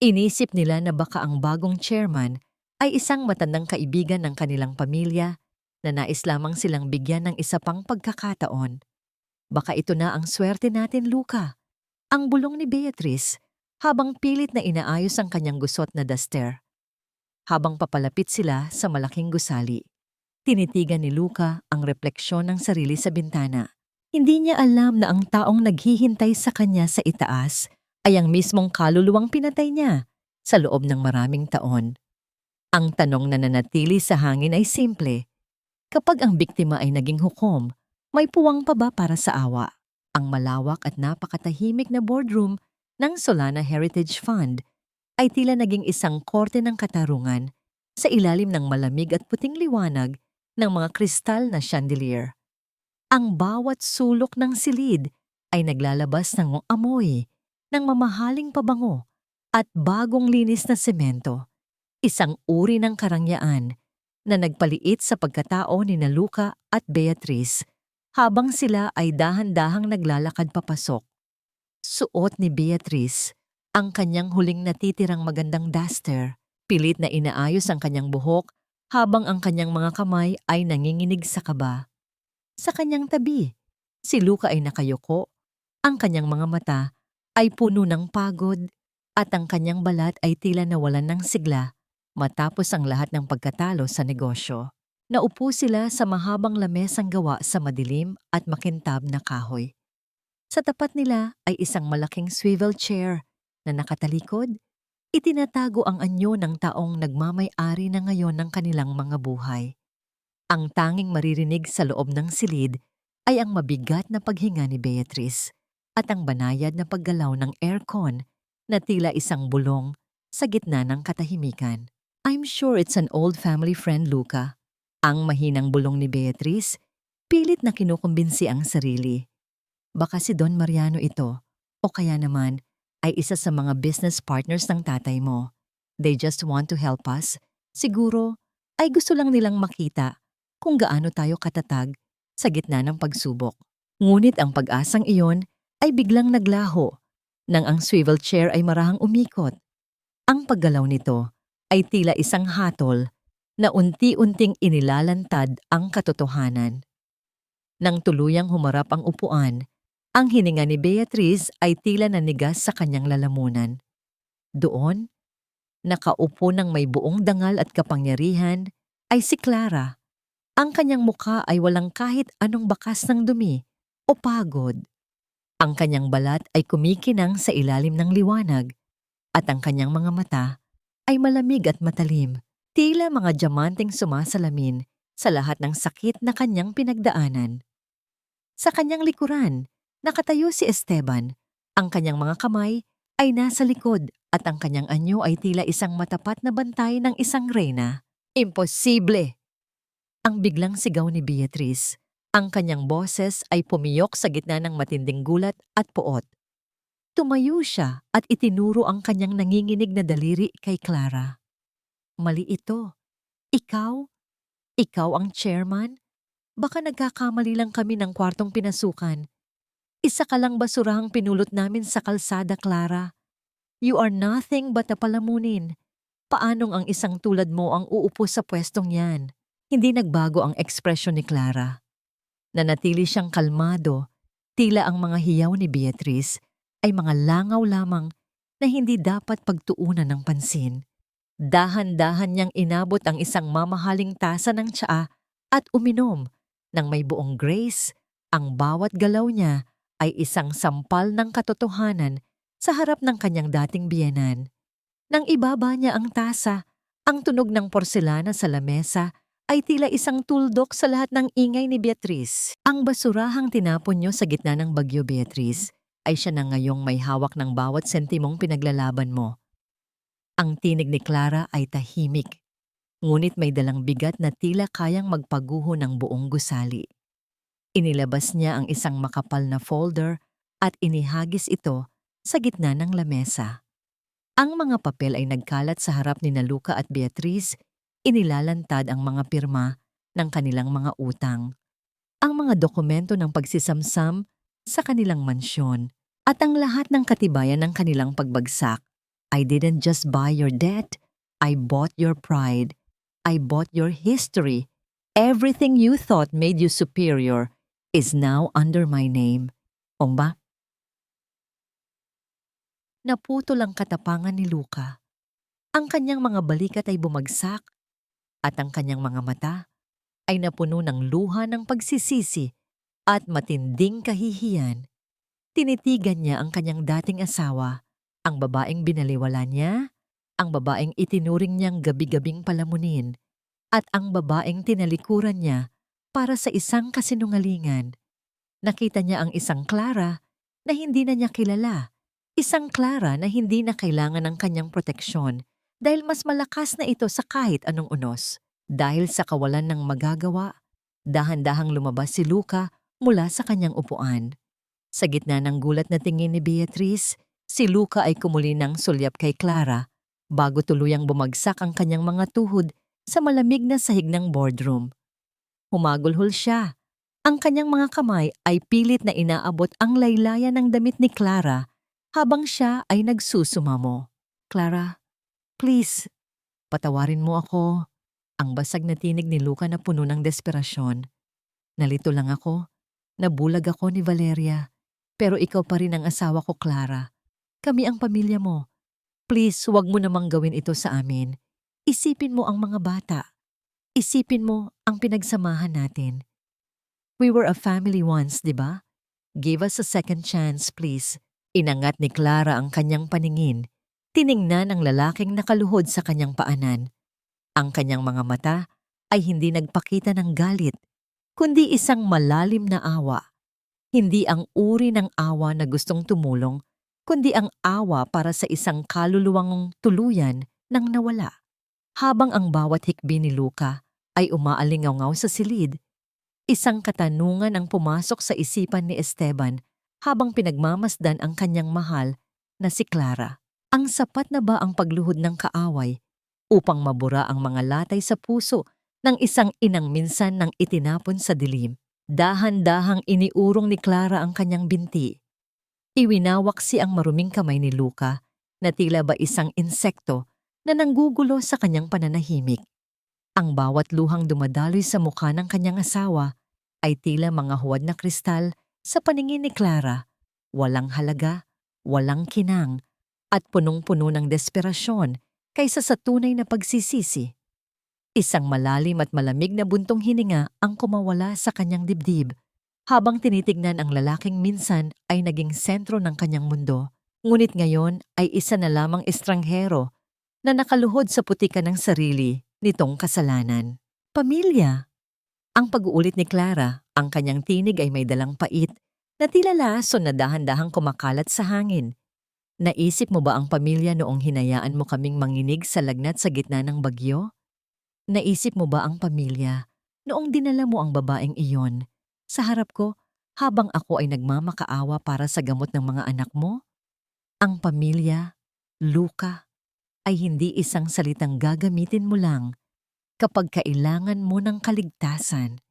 Inisip nila na baka ang bagong chairman ay isang matandang kaibigan ng kanilang pamilya na nais lamang silang bigyan ng isa pang pagkakataon. "Baka ito na ang swerte natin, Luca," ang bulong ni Beatrice habang pilit na inaayos ang kanyang gusot na duster. Habang papalapit sila sa malaking gusali, tinitigan ni Luca ang refleksyon ng sarili sa bintana. Hindi niya alam na ang taong naghihintay sa kanya sa itaas ay ang mismong kaluluwang pinatay niya sa loob ng maraming taon. Ang tanong na nanatili sa hangin ay simple. Kapag ang biktima ay naging hukom, may puwang pa ba para sa awa? Ang malawak at napakatahimik na boardroom ng Solana Heritage Fund ay tila naging isang korte ng katarungan sa ilalim ng malamig at puting liwanag ng mga kristal na chandelier. Ang bawat sulok ng silid ay naglalabas ng amoy ng mamahaling pabango at bagong linis na semento, isang uri ng karangyaan na nagpaliit sa pagkatao ni Luca at Beatrice habang sila ay dahan-dahang naglalakad papasok. Suot ni Beatrice ang kanyang huling natitirang magandang duster, pilit na inaayos ang kanyang buhok habang ang kanyang mga kamay ay nanginginig sa kaba. Sa kanyang tabi, si Luca ay nakayuko, ang kanyang mga mata ay puno ng pagod at ang kanyang balat ay tila nawalan ng sigla matapos ang lahat ng pagkatalo sa negosyo. Naupo sila sa mahabang lamesang gawa sa madilim at makintab na kahoy. Sa tapat nila ay isang malaking swivel chair na nakatalikod, itinatago ang anyo ng taong nagmamay-ari na ngayon ng kanilang mga buhay. Ang tanging maririnig sa loob ng silid ay ang mabigat na paghinga ni Beatrice at ang banayad na paggalaw ng aircon na tila isang bulong sa gitna ng katahimikan. "I'm sure it's an old family friend, Luca." Ang mahinang bulong ni Beatrice, pilit na kinukumbinsi ang sarili. Baka si Don Mariano ito, o kaya naman ay isa sa mga business partners ng tatay mo. They just want to help us. Siguro ay gusto lang nilang makita kung gaano tayo katatag sa gitna ng pagsubok. Ngunit ang pag-asang iyon ay biglang naglaho nang ang swivel chair ay marahang umikot. Ang paggalaw nito ay tila isang hatol na unti-unting inilalantad ang katotohanan. Nang tuluyang humarap ang upuan, ang hininga ni Beatrice ay tila nanigas sa kanyang lalamunan. Doon, nakaupo ng may buong dangal at kapangyarihan, ay si Clara. Ang kanyang mukha ay walang kahit anong bakas ng dumi o pagod. Ang kanyang balat ay kumikinang sa ilalim ng liwanag at ang kanyang mga mata ay malamig at matalim, tila mga diamanteng sumasalamin sa lahat ng sakit na kanyang pinagdaanan. Sa kanyang likuran, nakatayo si Esteban. Ang kanyang mga kamay ay nasa likod at ang kanyang anyo ay tila isang matapat na bantay ng isang reyna. Imposible! Ang biglang sigaw ni Beatrice. Ang kanyang boses ay pumiyok sa gitna ng matinding gulat at poot. Tumayo siya at itinuro ang kanyang nanginginig na daliri kay Clara. "Mali ito. Ikaw? Ikaw ang chairman? Baka nagkakamali lang kami ng kwartong pinasukan. Isa ka lang basurahang pinulot namin sa kalsada, Clara. You are nothing but a palamunin. Paanong ang isang tulad mo ang uupo sa pwestong yan?" Hindi nagbago ang ekspresyon ni Clara. Nanatili siyang kalmado, tila ang mga hiyaw ni Beatrice ay mga langaw lamang na hindi dapat pagtuunan ng pansin. Dahan-dahan niyang inabot ang isang mamahaling tasa ng tsaa at uminom. Nang may buong grace, ang bawat galaw niya ay isang sampal ng katotohanan sa harap ng kanyang dating biyenan. Nang ibaba niya ang tasa, ang tunog ng porselana sa lamesa ay tila isang tuldok sa lahat ng ingay ni Beatrice. Ang basurahang tinapon niyo sa gitna ng bagyo, Beatrice, ay siya na ngayong may hawak ng bawat sentimong pinaglalaban mo. Ang tinig ni Clara ay tahimik, ngunit may dalang bigat na tila kayang magpaguho ng buong gusali. Inilabas niya ang isang makapal na folder at inihagis ito sa gitna ng lamesa. Ang mga papel ay nagkalat sa harap ni Luca at Beatrice. Inilalantad ang mga pirma ng kanilang mga utang, ang mga dokumento ng pagsisamsam sa kanilang mansyon, at ang lahat ng katibayan ng kanilang pagbagsak. "I didn't just buy your debt, I bought your pride. I bought your history. Everything you thought made you superior is now under my name." O ba? Naputol ang katapangan ni Luca. Ang kanyang mga balikat ay bumagsak at ang kanyang mga mata ay napuno ng luha ng pagsisisi at matinding kahihiyan, tinitigan niya ang kanyang dating asawa, ang babaeng binaliwala niya, ang babaeng itinuring niyang gabi-gabing palamunin, at ang babaeng tinalikuran niya para sa isang kasinungalingan. Nakita niya ang isang Clara na hindi na niya kilala, isang Clara na hindi na kailangan ng kanyang proteksyon dahil mas malakas na ito sa kahit anong unos. Dahil sa kawalan ng magagawa, dahan-dahang lumabas si Luca mula sa kanyang upuan. Sa gitna ng gulat na tingin ni Beatrice, si Luca ay kumuli ng sulyap kay Clara bago tuluyang bumagsak ang kanyang mga tuhod sa malamig na sahig ng boardroom. Humagulhol siya. Ang kanyang mga kamay ay pilit na inaabot ang laylayan ng damit ni Clara habang siya ay nagsusumamo. "Clara, please, patawarin mo ako." Ang basag na tinig ni Luca na puno ng desperasyon. "Nalito lang ako. Nabulag ako ni Valeria. Pero ikaw pa rin ang asawa ko, Clara. Kami ang pamilya mo. Please, huwag mo namang gawin ito sa amin. Isipin mo ang mga bata. Isipin mo ang pinagsamahan natin. We were a family once, di ba? Give us a second chance, please." Inangat ni Clara ang kanyang paningin. Tiningnan ang lalaking nakaluhod sa kanyang paanan. Ang kanyang mga mata ay hindi nagpakita ng galit, kundi isang malalim na awa. Hindi ang uri ng awa na gustong tumulong, kundi ang awa para sa isang kaluluwang tuluyan nang nawala. Habang ang bawat hikbi ni Luca ay umaalingaw-ngaw sa silid, isang katanungan ang pumasok sa isipan ni Esteban habang pinagmamasdan ang kanyang mahal na si Clara. Ang sapat na ba ang pagluhod ng kaaway upang mabura ang mga latay sa puso ng isang inang minsan nang itinapon sa dilim? Dahan-dahang iniurong ni Clara ang kanyang binti. Iwinawaksi ang maruming kamay ni Luca na tila ba isang insekto na nanggugulo sa kanyang pananahimik. Ang bawat luhang dumadaloy sa mukha ng kanyang asawa ay tila mga huwad na kristal sa paningin ni Clara. Walang halaga, walang kinang, at punong-puno ng desperasyon kaysa sa tunay na pagsisisi. Isang malalim at malamig na buntong hininga ang kumawala sa kanyang dibdib habang tinitignan ang lalaking minsan ay naging sentro ng kanyang mundo, ngunit ngayon ay isa na lamang estranghero na nakaluhod sa putikan ng sarili nitong kasalanan. Pamilya. Ang pag-uulit ni Clara, ang kanyang tinig ay may dalang pait na tila lason na dahan-dahang kumakalat sa hangin. Naisip mo ba ang pamilya noong hinayaan mo kaming manginig sa lagnat sa gitna ng bagyo? Naisip mo ba ang pamilya noong dinala mo ang babaeng iyon sa harap ko habang ako ay nagmamakaawa para sa gamot ng mga anak mo? Ang pamilya, Luca, ay hindi isang salitang gagamitin mo lang kapag kailangan mo ng kaligtasan.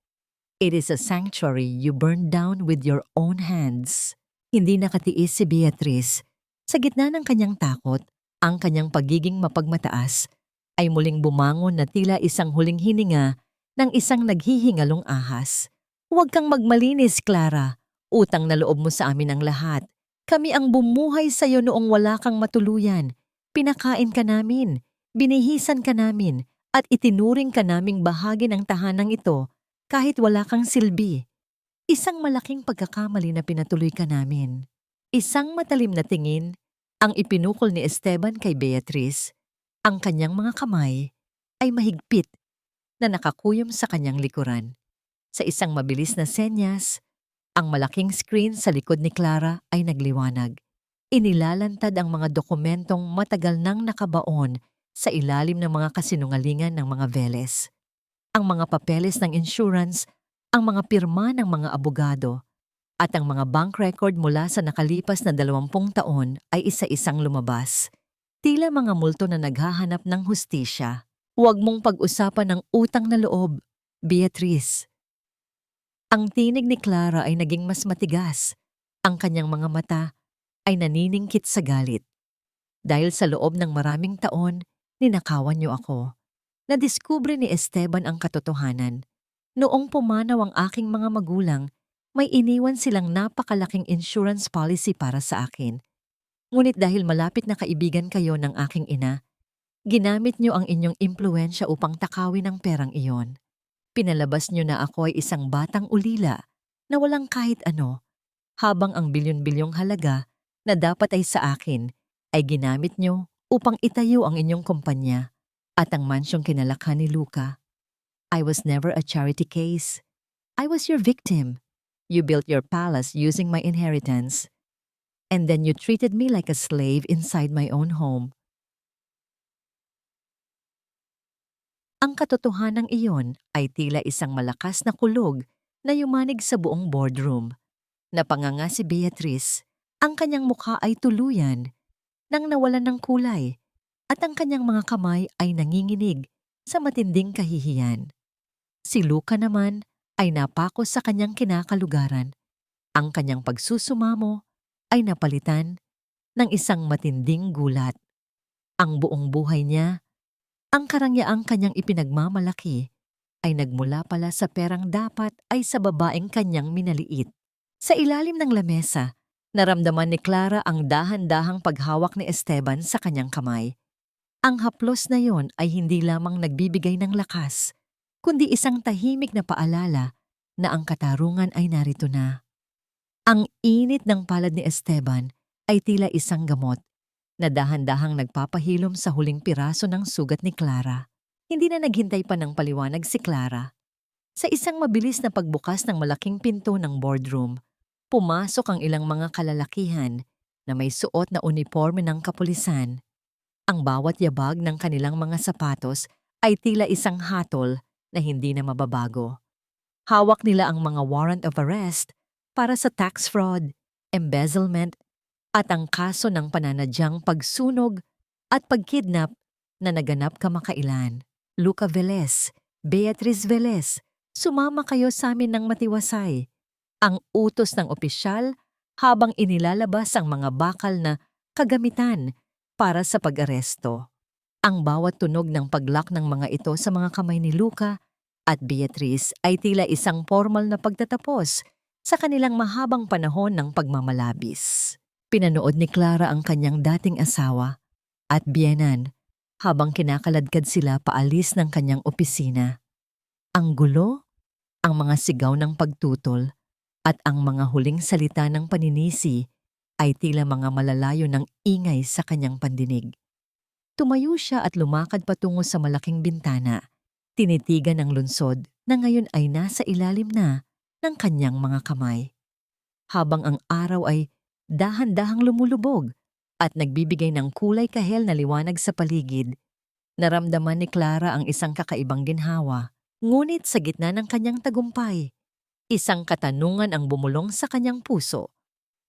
It is a sanctuary you burned down with your own hands. Hindi nakatiis si Beatrice. Sa gitna ng kanyang takot, ang kanyang pagiging mapagmataas ay muling bumangon na tila isang huling hininga ng isang naghihingalong ahas. "Huwag kang magmalinis, Clara. Utang na loob mo sa amin ang lahat. Kami ang bumuhay sa iyo noong wala kang matuluyan. Pinakain ka namin, binihisan ka namin, at itinuring ka naming bahagi ng tahanang ito kahit wala kang silbi. Isang malaking pagkakamali na pinatuloy ka namin." Isang matalim na tingin ang ipinukol ni Esteban kay Beatrice. Ang kanyang mga kamay ay mahigpit na nakakuyom sa kanyang likuran. Sa isang mabilis na senyas, ang malaking screen sa likod ni Clara ay nagliwanag. Inilalantad ang mga dokumentong matagal nang nakabaon sa ilalim ng mga kasinungalingan ng mga Veles. Ang mga papeles ng insurance, ang mga pirma ng mga abogado, at ang mga bank record mula sa nakalipas na 20 taon ay isa-isang lumabas. Tila mga multo na naghahanap ng hustisya. "Huwag mong pag-usapan ng utang na loob, Beatrice." Ang tinig ni Clara ay naging mas matigas. Ang kanyang mga mata ay naniningkit sa galit. "Dahil sa loob ng maraming taon, ninakawan niyo ako." Nadiskubre ni Esteban ang katotohanan. Noong pumanaw ang aking mga magulang, may iniwan silang napakalaking insurance policy para sa akin. Ngunit dahil malapit na kaibigan kayo ng aking ina, ginamit niyo ang inyong impluensya upang takawin ang perang iyon. Pinalabas niyo na ako ay isang batang ulila na walang kahit ano, habang ang bilyon-bilyong halaga na dapat ay sa akin ay ginamit niyo upang itayo ang inyong kumpanya at ang mansyong kinalakhan ni Luca. I was never a charity case. I was your victim. You built your palace using my inheritance. And then you treated me like a slave inside my own home. Ang katotohanan iyon ay tila isang malakas na kulog na yumanig sa buong boardroom. Napanganga si Beatrice, ang kanyang mukha ay tuluyan nang nawalan ng kulay at ang kanyang mga kamay ay nanginginig sa matinding kahihiyan. Si Luca naman ay napako sa kanyang kinakalugaran. Ang kanyang pagsusumamo ay napalitan ng isang matinding gulat. Ang buong buhay niya, ang karangyaang kanyang ipinagmamalaki, ay nagmula pala sa perang dapat ay sa babaeng kanyang minaliit. Sa ilalim ng lamesa, naramdaman ni Clara ang dahan-dahang paghawak ni Esteban sa kanyang kamay. Ang haplos na yon ay hindi lamang nagbibigay ng lakas, kundi isang tahimik na paalala na ang katarungan ay narito na. Ang init ng palad ni Esteban ay tila isang gamot na dahan-dahang nagpapahilom sa huling piraso ng sugat ni Clara. Hindi na naghintay pa ng paliwanag si Clara. Sa isang mabilis na pagbukas ng malaking pinto ng boardroom, pumasok ang ilang mga kalalakihan na may suot na uniforme ng kapulisan. Ang bawat yabag ng kanilang mga sapatos ay tila isang hatol na hindi na mababago. Hawak nila ang mga warrant of arrest para sa tax fraud, embezzlement, at ang kaso ng pananadyang pagsunog at pagkidnap na naganap kamakailan. Luca Velez, Beatrice Velez, sumama kayo sa amin ng matiwasay. Ang utos ng opisyal habang inilalabas ang mga bakal na kagamitan para sa pag-aresto. Ang bawat tunog ng paglock ng mga ito sa mga kamay ni Luca at Beatrice ay tila isang formal na pagtatapos sa kanilang mahabang panahon ng pagmamalabis. Pinanood ni Clara ang kanyang dating asawa at biyenan habang kinakaladkad sila paalis ng kanyang opisina. Ang gulo, ang mga sigaw ng pagtutol, at ang mga huling salita ng paninisi ay tila mga malalayo ng ingay sa kanyang pandinig. Tumayo siya at lumakad patungo sa malaking bintana, tinitigan ng lungsod na ngayon ay nasa ilalim na ng kanyang mga kamay. Habang ang araw ay dahan-dahang lumulubog at nagbibigay ng kulay kahel na liwanag sa paligid, naramdaman ni Clara ang isang kakaibang ginhawa. Ngunit sa gitna ng kanyang tagumpay, isang katanungan ang bumulong sa kanyang puso.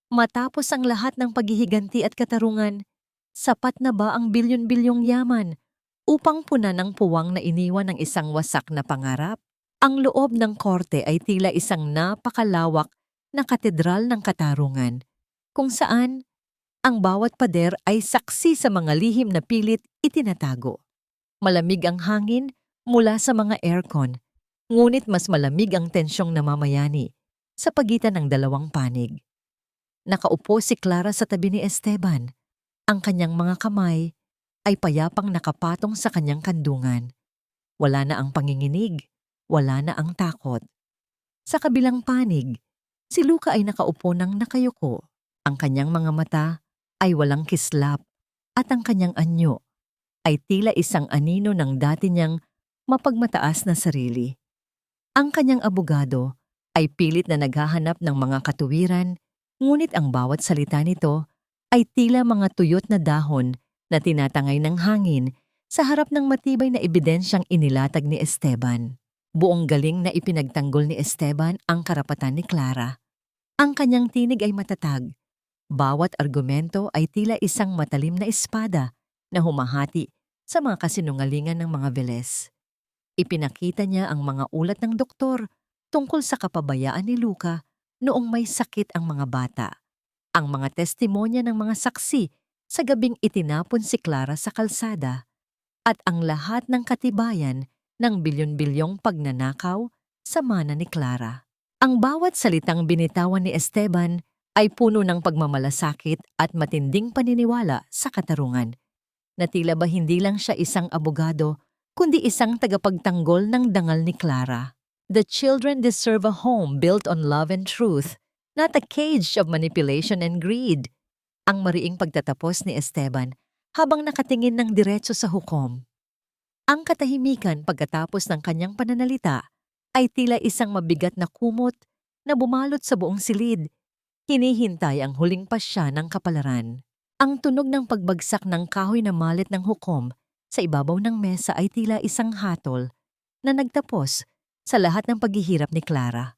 Matapos ang lahat ng paghihiganti at katarungan, sapat na ba ang bilyon-bilyong yaman upang punan ang puwang na iniwan ng isang wasak na pangarap? Ang loob ng korte ay tila isang napakalawak na katedral ng katarungan, kung saan ang bawat pader ay saksi sa mga lihim na pilit itinatago. Malamig ang hangin mula sa mga aircon, ngunit mas malamig ang tensyong namamayani sa pagitan ng dalawang panig. Nakaupo si Clara sa tabi ni Esteban. Ang kanyang mga kamay ay payapang nakapatong sa kanyang kandungan. Wala na ang panginginig, wala na ang takot. Sa kabilang panig, si Luca ay nakaupo ng nakayuko. Ang kanyang mga mata ay walang kislap at ang kanyang anyo ay tila isang anino ng dati niyang mapagmataas na sarili. Ang kanyang abogado ay pilit na naghahanap ng mga katuwiran, ngunit ang bawat salita nito ay tila mga tuyot na dahon na tinatangay ng hangin sa harap ng matibay na ebidensyang inilatag ni Esteban. Buong galing na ipinagtanggol ni Esteban ang karapatan ni Clara. Ang kanyang tinig ay matatag. Bawat argumento ay tila isang matalim na espada na humahati sa mga kasinungalingan ng mga Velez. Ipinakita niya ang mga ulat ng doktor tungkol sa kapabayaan ni Luca noong may sakit ang mga bata, ang mga testimonya ng mga saksi sa gabing itinapon si Clara sa kalsada, at ang lahat ng katibayan ng bilyon-bilyong pagnanakaw sa mana ni Clara. Ang bawat salitang binitawan ni Esteban ay puno ng pagmamalasakit at matinding paniniwala sa katarungan, na tila ba hindi lang siya isang abogado, kundi isang tagapagtanggol ng dangal ni Clara. The children deserve a home built on love and truth, not a cage of manipulation and greed. Ang mariing pagtatapos ni Esteban habang nakatingin ng diretso sa hukom. Ang katahimikan pagkatapos ng kanyang pananalita ay tila isang mabigat na kumot na bumalot sa buong silid. Hinihintay ang huling pasya ng kapalaran. Ang tunog ng pagbagsak ng kahoy na malit ng hukom sa ibabaw ng mesa ay tila isang hatol na nagtapos sa lahat ng paghihirap ni Clara.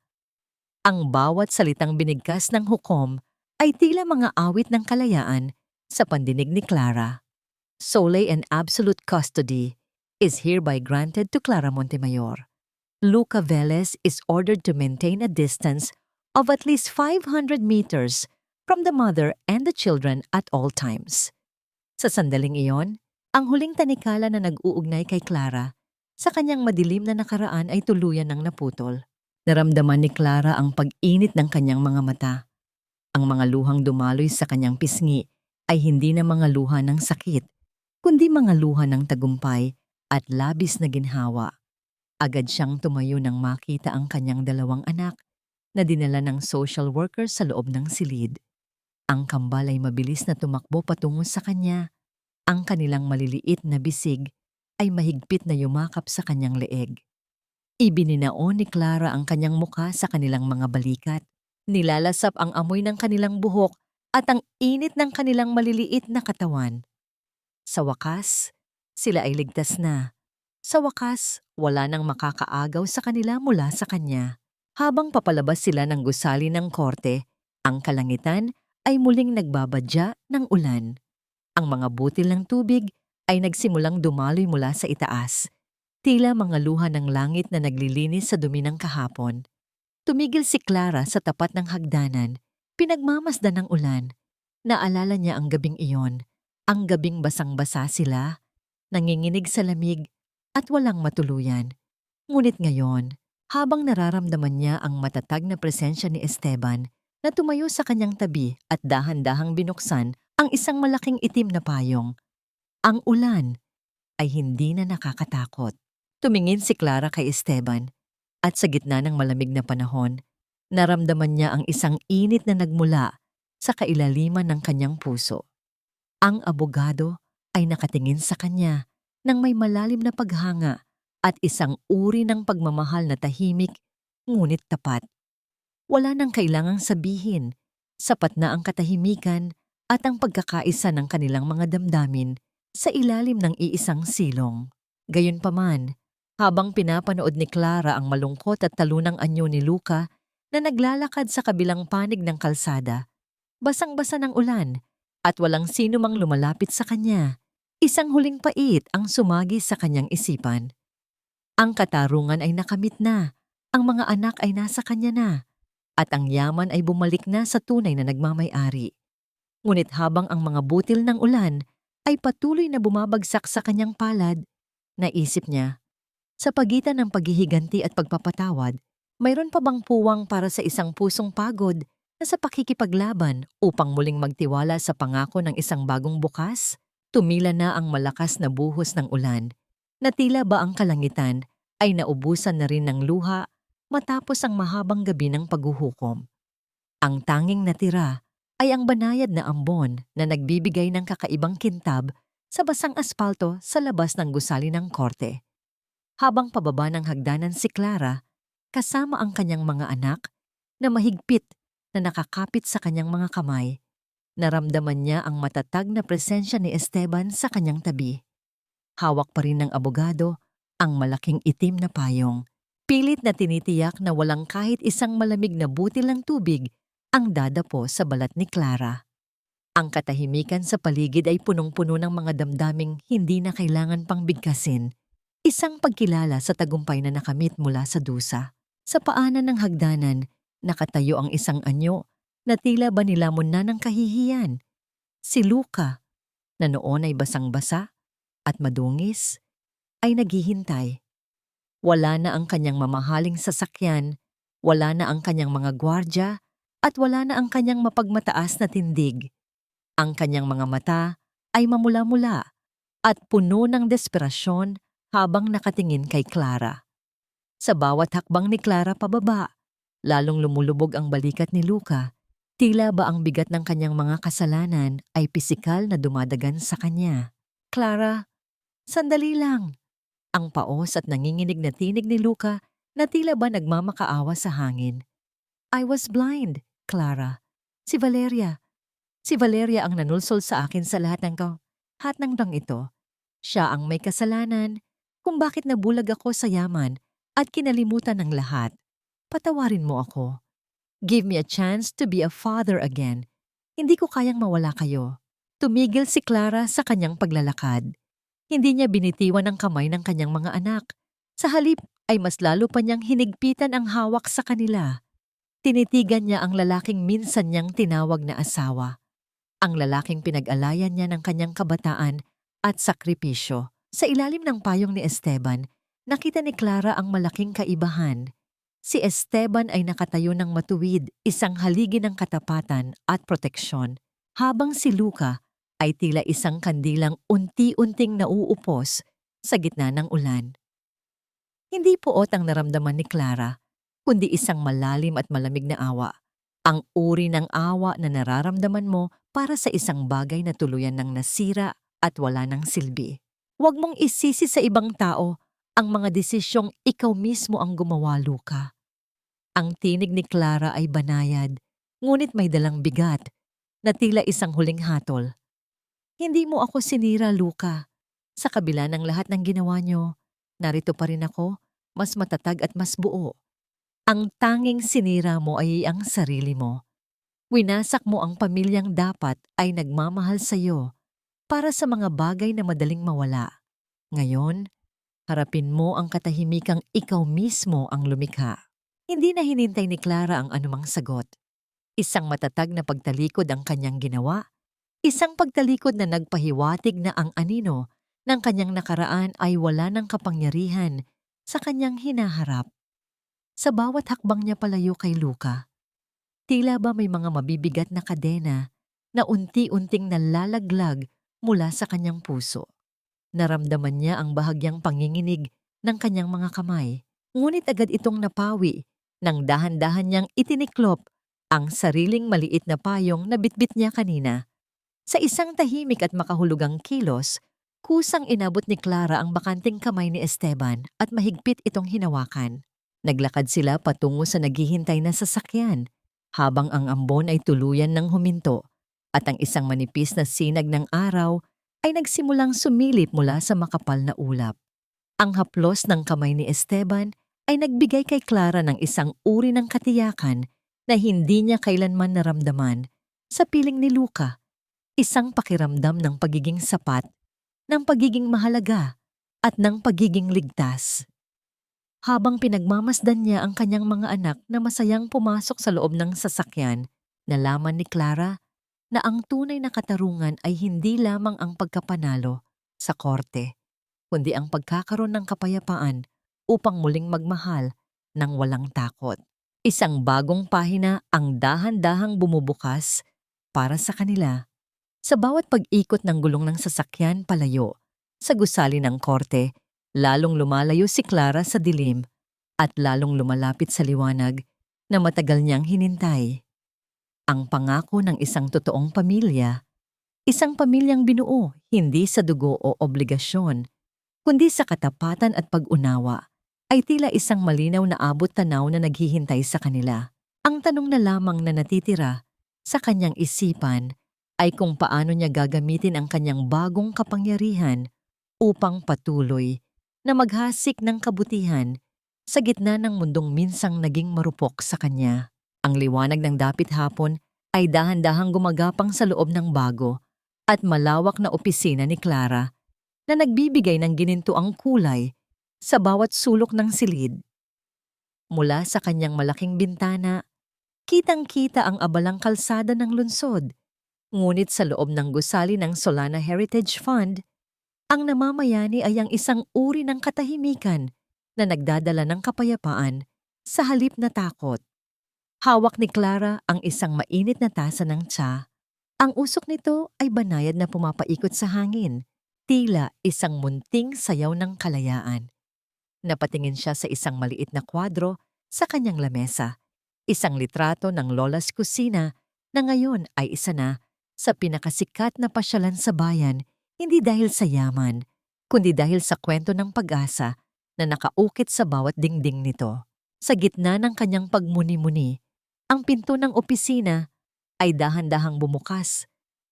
Ang bawat salitang binigkas ng hukom ay tila mga awit ng kalayaan sa pandinig ni Clara. Sole and absolute custody is hereby granted to Clara Montemayor. Luca Velez is ordered to maintain a distance of at least 500 meters from the mother and the children at all times. Sa sandaling iyon, ang huling tanikala na nag-uugnay kay Clara sa kanyang madilim na nakaraan ay tuluyan ng naputol. Naramdaman ni Clara ang pag-init ng kanyang mga mata. Ang mga luhang dumaloy sa kanyang pisngi ay hindi na mga luha ng sakit, kundi mga luha ng tagumpay at labis na ginhawa. Agad siyang tumayo nang makita ang kanyang dalawang anak na dinala ng social worker sa loob ng silid. Ang kambal ay mabilis na tumakbo patungo sa kanya. Ang kanilang maliliit na bisig ay mahigpit na yumakap sa kanyang leeg. Ibininao ni Clara ang kanyang mukha sa kanilang mga balikat. Nilalasap ang amoy ng kanilang buhok at ang init ng kanilang maliliit na katawan. Sa wakas, sila ay ligtas na. Sa wakas, wala nang makakaagaw sa kanila mula sa kanya. Habang papalabas sila ng gusali ng korte, ang kalangitan ay muling nagbabadya ng ulan. Ang mga butil ng tubig ay nagsimulang dumaloy mula sa itaas. Tila mga luha ng langit na naglilinis sa dumi ng kahapon. Tumigil si Clara sa tapat ng hagdanan, pinagmamasdan ng ulan. Naalala niya ang gabing iyon, ang gabing basang-basa sila, nanginginig sa lamig at walang matuluyan. Ngunit ngayon, habang nararamdaman niya ang matatag na presensya ni Esteban na tumayo sa kanyang tabi at dahan-dahang binuksan ang isang malaking itim na payong, ang ulan ay hindi na nakakatakot. Tumingin si Clara kay Esteban at sa gitna ng malamig na panahon, naramdaman niya ang isang init na nagmula sa kailaliman ng kanyang puso. Ang abogado ay nakatingin sa kanya nang may malalim na paghanga at isang uri ng pagmamahal na tahimik ngunit tapat. Wala nang kailangang sabihin, sapat na ang katahimikan at ang pagkakaisa ng kanilang mga damdamin sa ilalim ng iisang silong. Gayunpaman, habang pinapanood ni Clara ang malungkot at talunang anyo ni Luca na naglalakad sa kabilang panig ng kalsada, basang-basa ng ulan at walang sino mang lumalapit sa kanya, isang huling pait ang sumagi sa kanyang isipan. Ang katarungan ay nakamit na, ang mga anak ay nasa kanya na, at ang yaman ay bumalik na sa tunay na nagmamay-ari. Ngunit habang ang mga butil ng ulan ay patuloy na bumabagsak sa kanyang palad, naisip niya, sa pagitan ng paghihiganti at pagpapatawad, mayroon pa bang puwang para sa isang pusong pagod na sa pakikipaglaban upang muling magtiwala sa pangako ng isang bagong bukas? Tumila na ang malakas na buhos ng ulan, na tila ba ang kalangitan ay naubusan na rin ng luha matapos ang mahabang gabi ng paghuhukom. Ang tanging natira ay ang banayad na ambon na nagbibigay ng kakaibang kintab sa basang aspalto sa labas ng gusali ng korte. Habang pababa ng hagdanan si Clara, kasama ang kanyang mga anak na mahigpit na nakakapit sa kanyang mga kamay, naramdaman niya ang matatag na presensya ni Esteban sa kanyang tabi. Hawak pa rin ng abogado ang malaking itim na payong. Pilit na tinitiyak na walang kahit isang malamig na butil ng tubig ang dadapo sa balat ni Clara. Ang katahimikan sa paligid ay punong-puno ng mga damdaming hindi na kailangan pang bigkasin. Isang pagkilala sa tagumpay na nakamit mula sa dusa. Sa paanan ng hagdanan, nakatayo ang isang anyo na tila ba nilamon na ng kahihiyan. Si Luca, na noon ay basang-basa at madungis, ay naghihintay. Wala na ang kanyang mamahaling sasakyan, wala na ang kanyang mga gwardya, at wala na ang kanyang mapagmataas na tindig. Ang kanyang mga mata ay mamula-mula at puno ng desperasyon habang nakatingin kay Clara. Sa bawat hakbang ni Clara pababa, lalong lumulubog ang balikat ni Luca. Tila ba ang bigat ng kanyang mga kasalanan ay pisikal na dumadagan sa kanya. Clara, sandali lang. Ang paos at nanginginig na tinig ni Luca na tila ba nagmamakaawa sa hangin. I was blind, Clara. Si Valeria. Si Valeria ang nanulsol sa akin sa lahat ng dang ito. Siya ang may kasalanan kung bakit nabulag ako sa yaman at kinalimutan ng lahat. Patawarin mo ako. Give me a chance to be a father again. Hindi ko kayang mawala kayo. Tumigil si Clara sa kanyang paglalakad. Hindi niya binitiwan ang kamay ng kanyang mga anak. Sa halip ay mas lalo pa niyang hinigpitan ang hawak sa kanila. Tinitigan niya ang lalaking minsan niyang tinawag na asawa. Ang lalaking pinag-alayan niya ng kanyang kabataan at sakripisyo. Sa ilalim ng payong ni Esteban, nakita ni Clara ang malaking kaibahan. Si Esteban ay nakatayo ng matuwid, isang haligi ng katapatan at proteksyon, habang si Luca ay tila isang kandilang unti-unting nauupos sa gitna ng ulan. Hindi puot ang naramdaman ni Clara, kundi isang malalim at malamig na awa. Ang uri ng awa na nararamdaman mo para sa isang bagay na tuluyan ng nasira at wala ng silbi. Huwag mong isisi sa ibang tao ang mga desisyong ikaw mismo ang gumawa, Luca. Ang tinig ni Clara ay banayad, ngunit may dalang bigat na tila isang huling hatol. Hindi mo ako sinira, Luca. Sa kabila ng lahat ng ginawa niyo, narito pa rin ako, mas matatag at mas buo. Ang tanging sinira mo ay ang sarili mo. Winasak mo ang pamilyang dapat ay nagmamahal sa iyo para sa mga bagay na madaling mawala. Ngayon, harapin mo ang katahimikang ikaw mismo ang lumikha. Hindi na hinintay ni Clara ang anumang sagot. Isang matatag na pagtalikod ang kanyang ginawa. Isang pagtalikod na nagpahiwatig na ang anino ng kanyang nakaraan ay wala ng kapangyarihan sa kanyang hinaharap. Sa bawat hakbang niya palayo kay Luca, tila ba may mga mabibigat na kadena na unti-unting nalalaglag mula sa kanyang puso. Naramdaman niya ang bahagyang panginginig ng kanyang mga kamay, ngunit agad itong napawi nang dahan-dahan niyang itiniklop ang sariling maliit na payong na bitbit niya kanina. Sa isang tahimik at makahulugang kilos, kusang inabot ni Clara ang bakanting kamay ni Esteban at mahigpit itong hinawakan. Naglakad sila patungo sa naghihintay na sasakyan, habang ang ambon ay tuluyan ng huminto at ang isang manipis na sinag ng araw ay nagsimulang sumilip mula sa makapal na ulap. Ang haplos ng kamay ni Esteban ay nagbigay kay Clara ng isang uri ng katiyakan na hindi niya kailanman naramdaman sa piling ni Luca. Isang pakiramdam ng pagiging sapat, ng pagiging mahalaga, at ng pagiging ligtas. Habang pinagmamasdan niya ang kanyang mga anak na masayang pumasok sa loob ng sasakyan, nalaman ni Clara na ang tunay na katarungan ay hindi lamang ang pagkapanalo sa korte, kundi ang pagkakaroon ng kapayapaan upang muling magmahal ng walang takot. Isang bagong pahina ang dahan-dahang bumubukas para sa kanila. Sa bawat pag-ikot ng gulong ng sasakyan palayo sa gusali ng korte, lalong lumalayo si Clara sa dilim at lalong lumalapit sa liwanag na matagal niyang hinintay. Ang pangako ng isang totoong pamilya, isang pamilyang binuo hindi sa dugo o obligasyon, kundi sa katapatan at pag-unawa, ay tila isang malinaw na abot-tanaw na naghihintay sa kanila. Ang tanong na lamang na natitira sa kanyang isipan ay kung paano niya gagamitin ang kanyang bagong kapangyarihan upang patuloy na maghasik ng kabutihan sa gitna ng mundong minsang naging marupok sa kanya. Ang liwanag ng dapit hapon ay dahan-dahang gumagapang sa loob ng bago at malawak na opisina ni Clara na nagbibigay ng ginintuang kulay sa bawat sulok ng silid. Mula sa kanyang malaking bintana, kitang-kita ang abalang kalsada ng lungsod. Ngunit sa loob ng gusali ng Solana Heritage Fund, ang namamayani ay ang isang uri ng katahimikan na nagdadala ng kapayapaan sa halip na takot. Hawak ni Clara ang isang mainit na tasa ng tsa. Ang usok nito ay banayad na pumapaikot sa hangin, tila isang munting sayaw ng kalayaan. Napatingin siya sa isang maliit na kwadro sa kanyang lamesa. Isang litrato ng lola's kusina na ngayon ay isa na sa pinakasikat na pasyalan sa bayan, hindi dahil sa yaman, kundi dahil sa kwento ng pag-asa na nakaukit sa bawat dingding nito. Sa gitna ng kanyang pagmuni-muni, ang pinto ng opisina ay dahan-dahang bumukas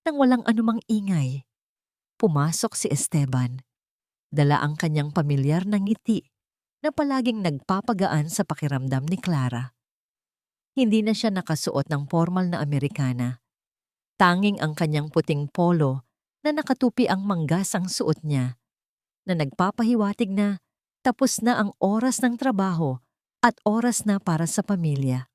nang walang anumang ingay. Pumasok si Esteban. Dala ang kanyang pamilyar na ngiti na palaging nagpapagaan sa pakiramdam ni Clara. Hindi na siya nakasuot ng formal na Amerikana. Tanging ang kanyang puting polo na nakatupi ang manggas ang suot niya, na nagpapahiwatig na tapos na ang oras ng trabaho at oras na para sa pamilya.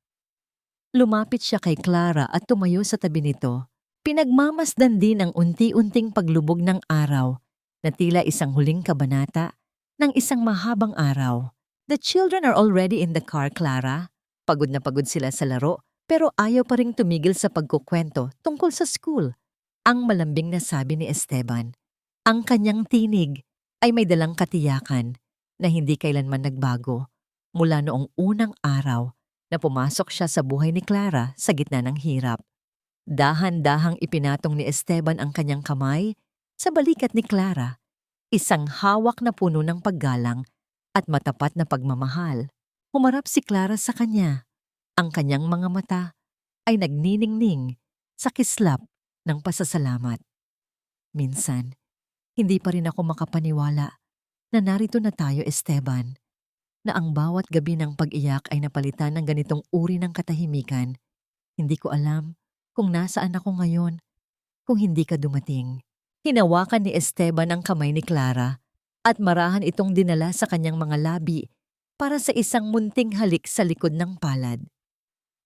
Lumapit siya kay Clara at tumayo sa tabi nito. Pinagmamasdan din ang unti-unting paglubog ng araw na tila isang huling kabanata ng isang mahabang araw. "The children are already in the car, Clara." Pagod na pagod sila sa laro pero ayaw pa ring tumigil sa pagkukwento tungkol sa school. Ang malambing na sabi ni Esteban. Ang kanyang tinig ay may dalang katiyakan na hindi kailanman nagbago mula noong unang araw na pumasok siya sa buhay ni Clara sa gitna ng hirap. Dahan-dahang ipinatong ni Esteban ang kanyang kamay sa balikat ni Clara, isang hawak na puno ng paggalang at matapat na pagmamahal. Humarap si Clara sa kanya. Ang kanyang mga mata ay nagniningning sa kislap ng pasasalamat. Minsan, hindi pa rin ako makapaniwala na narito na tayo, Esteban, na ang bawat gabi ng pag-iyak ay napalitan ng ganitong uri ng katahimikan. Hindi ko alam kung nasaan ako ngayon kung hindi ka dumating. Hinawakan ni Esteban ang kamay ni Clara at marahan itong dinala sa kanyang mga labi para sa isang munting halik sa likod ng palad.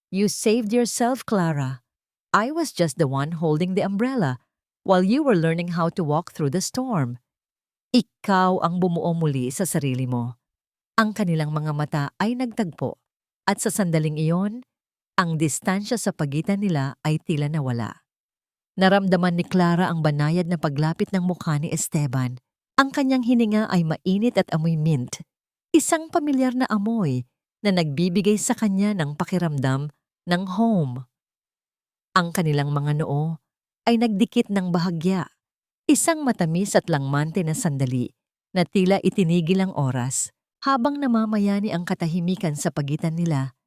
"You saved yourself, Clara. I was just the one holding the umbrella while you were learning how to walk through the storm." Ikaw ang bumuo muli sa sarili mo. Ang kanilang mga mata ay nagtagpo at sa sandaling iyon, ang distansya sa pagitan nila ay tila nawala. Naramdaman ni Clara ang banayad na paglapit ng mukha ni Esteban. Ang kanyang hininga ay mainit at amoy mint. Isang pamilyar na amoy na nagbibigay sa kanya ng pakiramdam ng home. Ang kanilang mga noo ay nagdikit ng bahagya. Isang matamis at langmante na sandali na tila itinigil ang oras habang namamayani ang katahimikan sa pagitan nila.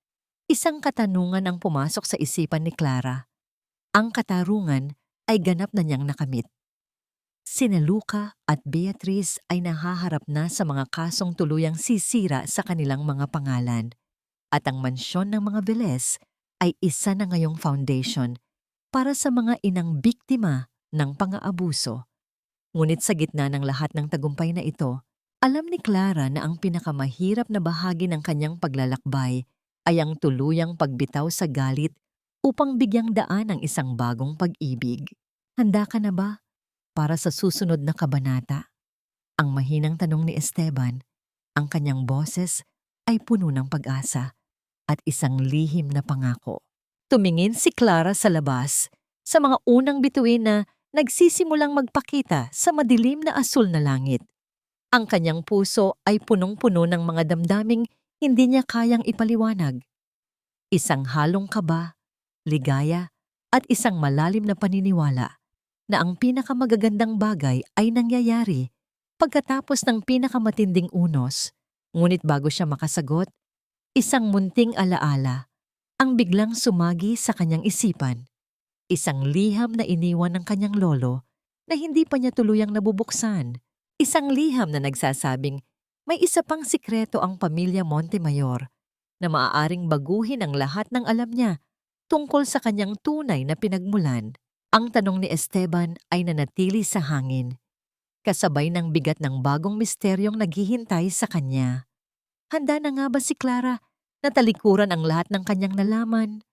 Isang katanungan ang pumasok sa isipan ni Clara. Ang katarungan ay ganap na niyang nakamit. Sina Luca at Beatrice ay nahaharap na sa mga kasong tuluyang sisira sa kanilang mga pangalan. At ang mansyon ng mga Velez ay isa na ngayong foundation para sa mga inang biktima ng pang-aabuso. Ngunit sa gitna ng lahat ng tagumpay na ito, alam ni Clara na ang pinakamahirap na bahagi ng kanyang paglalakbay ay ang tuluyang pagbitaw sa galit upang bigyang daan ang isang bagong pag-ibig. Handa ka na ba para sa susunod na kabanata? Ang mahinang tanong ni Esteban. Ang kanyang boses ay puno ng pag-asa at isang lihim na pangako. Tumingin si Clara sa labas, sa mga unang bituin na nagsisimulang magpakita sa madilim na asul na langit. Ang kanyang puso ay punong-puno ng mga damdaming hindi niya kayang ipaliwanag. Isang halong kaba, ligaya, at isang malalim na paniniwala na ang pinakamagagandang bagay ay nangyayari pagkatapos ng pinakamatinding unos. Ngunit bago siya makasagot, isang munting alaala ang biglang sumagi sa kanyang isipan. Isang liham na iniwan ng kanyang lolo na hindi pa niya tuluyang nabubuksan. Isang liham na nagsasabing may isa pang sikreto ang pamilya Montemayor na maaaring baguhin ang lahat ng alam niya tungkol sa kanyang tunay na pinagmulan. Ang tanong ni Esteban ay nanatili sa hangin, kasabay ng bigat ng bagong misteryong naghihintay sa kanya. Handa na nga ba si Clara na talikuran ang lahat ng kanyang nalaman?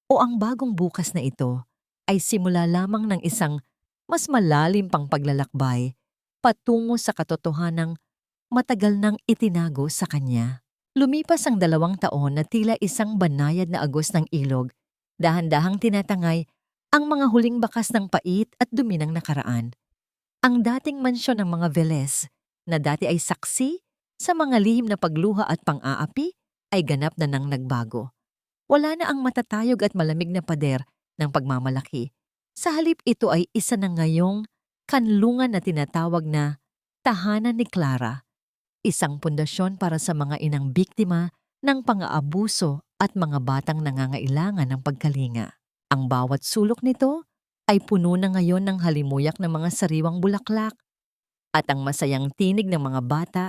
O ang bagong bukas na ito ay simula lamang ng isang mas malalim pang paglalakbay patungo sa katotohanang matagal nang itinago sa kanya? Lumipas ang 2 taon na tila isang banayad na agos ng ilog, dahan-dahang tinatangay ang mga huling bakas ng pait at dumi ng nakaraan. Ang dating mansyon ng mga Velez, na dati ay saksi Sa mga lihim na pagluha at pang-aapi, ay ganap na nang nagbago. Wala na ang matatayog at malamig na pader ng pagmamalaki. Sa halip ito ay isa na ngayong kanlungan na tinatawag na Tahanan ni Clara, isang pundasyon para sa mga inang biktima ng pang-aabuso at mga batang nangangailangan ng pagkalinga. Ang bawat sulok nito ay puno na ngayon ng halimuyak ng mga sariwang bulaklak at ang masayang tinig ng mga bata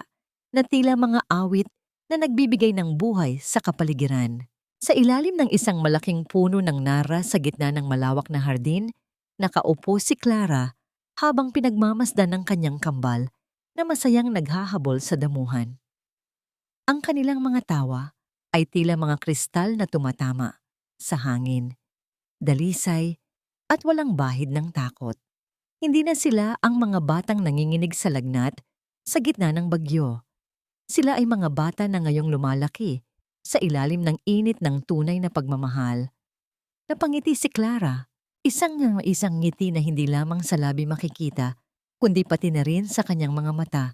na tila mga awit na nagbibigay ng buhay sa kapaligiran. Sa ilalim ng isang malaking puno ng nara sa gitna ng malawak na hardin, nakaupo si Clara habang pinagmamasdan ng kanyang kambal na masayang naghahabol sa damuhan. Ang kanilang mga tawa ay tila mga kristal na tumatama sa hangin, dalisay at walang bahid ng takot. Hindi na sila ang mga batang nanginginig sa lagnat sa gitna ng bagyo. Sila ay mga bata na ngayong lumalaki sa ilalim ng init ng tunay na pagmamahal. Napangiti si Clara, isang ngiti na hindi lamang sa labi makikita, kundi pati na rin sa kanyang mga mata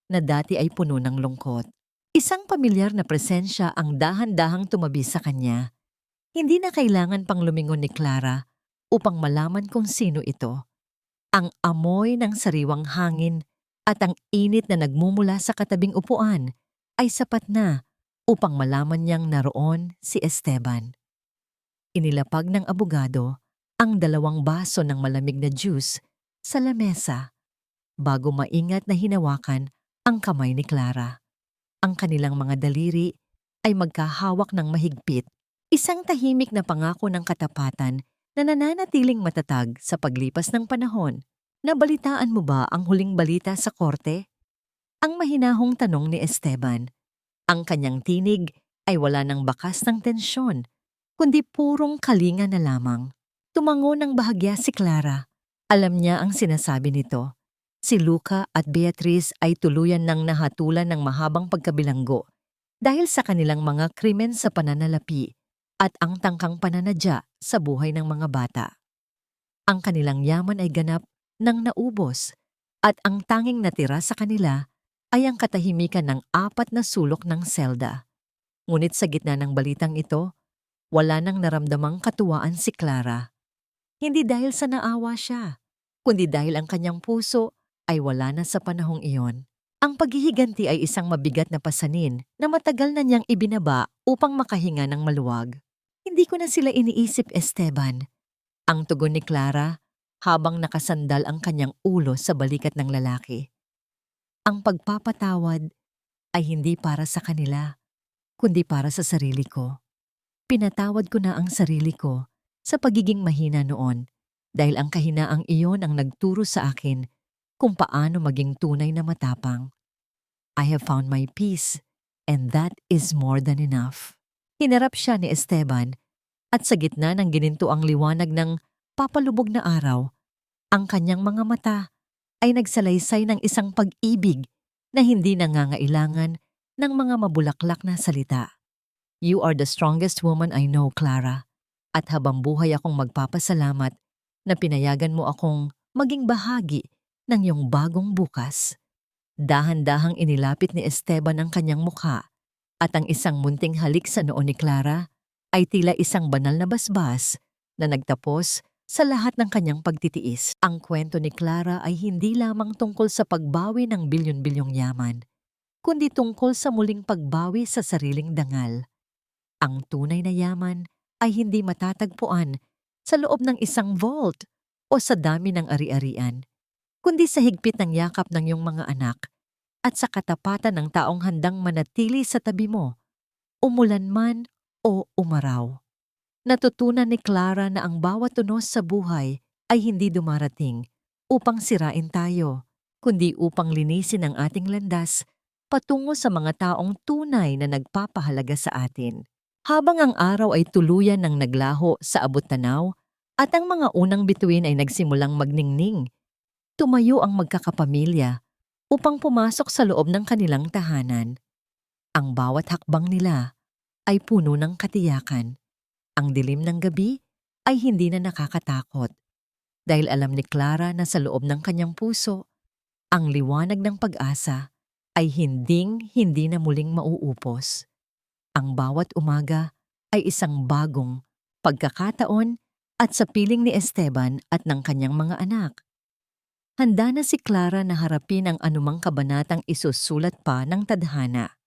na dati ay puno ng lungkot. Isang pamilyar na presensya ang dahan-dahang tumabi sa kanya. Hindi na kailangan pang lumingon ni Clara upang malaman kung sino ito. Ang amoy ng sariwang hangin at ang init na nagmumula sa katabing upuan ay sapat na upang malaman niyang naroon si Esteban. Inilapag ng abogado ang 2 baso ng malamig na juice sa lamesa bago maingat na hinawakan ang kamay ni Clara. Ang kanilang mga daliri ay magkahawak ng mahigpit, isang tahimik na pangako ng katapatan na nananatiling matatag sa paglipas ng panahon. Nabalitaan mo ba ang huling balita sa korte? Ang mahinahong tanong ni Esteban. Ang kanyang tinig ay wala ng bakas ng tensyon, kundi purong kalinga na lamang. Tumango ng bahagya si Clara. Alam niya ang sinasabi nito. Si Luca at Beatriz ay tuluyan ng nahatulan ng mahabang pagkabilanggo dahil sa kanilang mga krimen sa pananalapi at ang tangkang pananadya sa buhay ng mga bata. Ang kanilang yaman ay ganap ng naubos at ang tanging natira sa kanila ay ang katahimikan ng 4 na sulok ng selda. Ngunit sa gitna ng balitang ito, wala nang naramdamang katuwaan si Clara. Hindi dahil sa naawa siya, kundi dahil ang kanyang puso ay wala na sa panahong iyon. Ang paghihiganti ay isang mabigat na pasanin na matagal na niyang ibinaba upang makahinga ng maluwag. Hindi ko na sila iniisip, Esteban. Ang tugon ni Clara habang nakasandal ang kanyang ulo sa balikat ng lalaki. Ang pagpapatawad ay hindi para sa kanila, kundi para sa sarili ko. Pinatawad ko na ang sarili ko sa pagiging mahina noon dahil ang kahinaang iyon ang nagturo sa akin kung paano maging tunay na matapang. I have found my peace and that is more than enough. Hinarap siya ni Esteban at sa gitna ng ginintuang liwanag ng papalubog na araw, ang kanyang mga mata ay nagsalaysay ng isang pag-ibig na hindi nangangailangan ng mga mabulaklak na salita. You are the strongest woman I know, Clara. At habang buhay akong magpapasalamat na pinayagan mo akong maging bahagi ng iyong bagong bukas. Dahan-dahang inilapit ni Esteban ang kanyang mukha at ang isang munting halik sa noo ni Clara ay tila isang banal na basbas na nagtapos sa lahat ng kanyang pagtitiis. Ang kwento ni Clara ay hindi lamang tungkol sa pagbawi ng bilyon-bilyong yaman, kundi tungkol sa muling pagbawi sa sariling dangal. Ang tunay na yaman ay hindi matatagpuan sa loob ng isang vault o sa dami ng ari-arian, kundi sa higpit ng yakap ng iyong mga anak at sa katapatan ng taong handang manatili sa tabi mo, umulan man o umaraw. Natutunan ni Clara na ang bawat tunos sa buhay ay hindi dumarating upang sirain tayo, kundi upang linisin ang ating landas patungo sa mga taong tunay na nagpapahalaga sa atin. Habang ang araw ay tuluyan ng naglaho sa abot-tanaw at ang mga unang bituin ay nagsimulang magningning, tumayo ang magkakapamilya upang pumasok sa loob ng kanilang tahanan. Ang bawat hakbang nila ay puno ng katiyakan. Ang dilim ng gabi ay hindi na nakakatakot dahil alam ni Clara na sa loob ng kanyang puso ang liwanag ng pag-asa ay hinding-hindi na muling mauupos. Ang bawat umaga ay isang bagong pagkakataon at sa piling ni Esteban at ng kanyang mga anak. Handa na si Clara na harapin ang anumang kabanatang isusulat pa ng tadhana.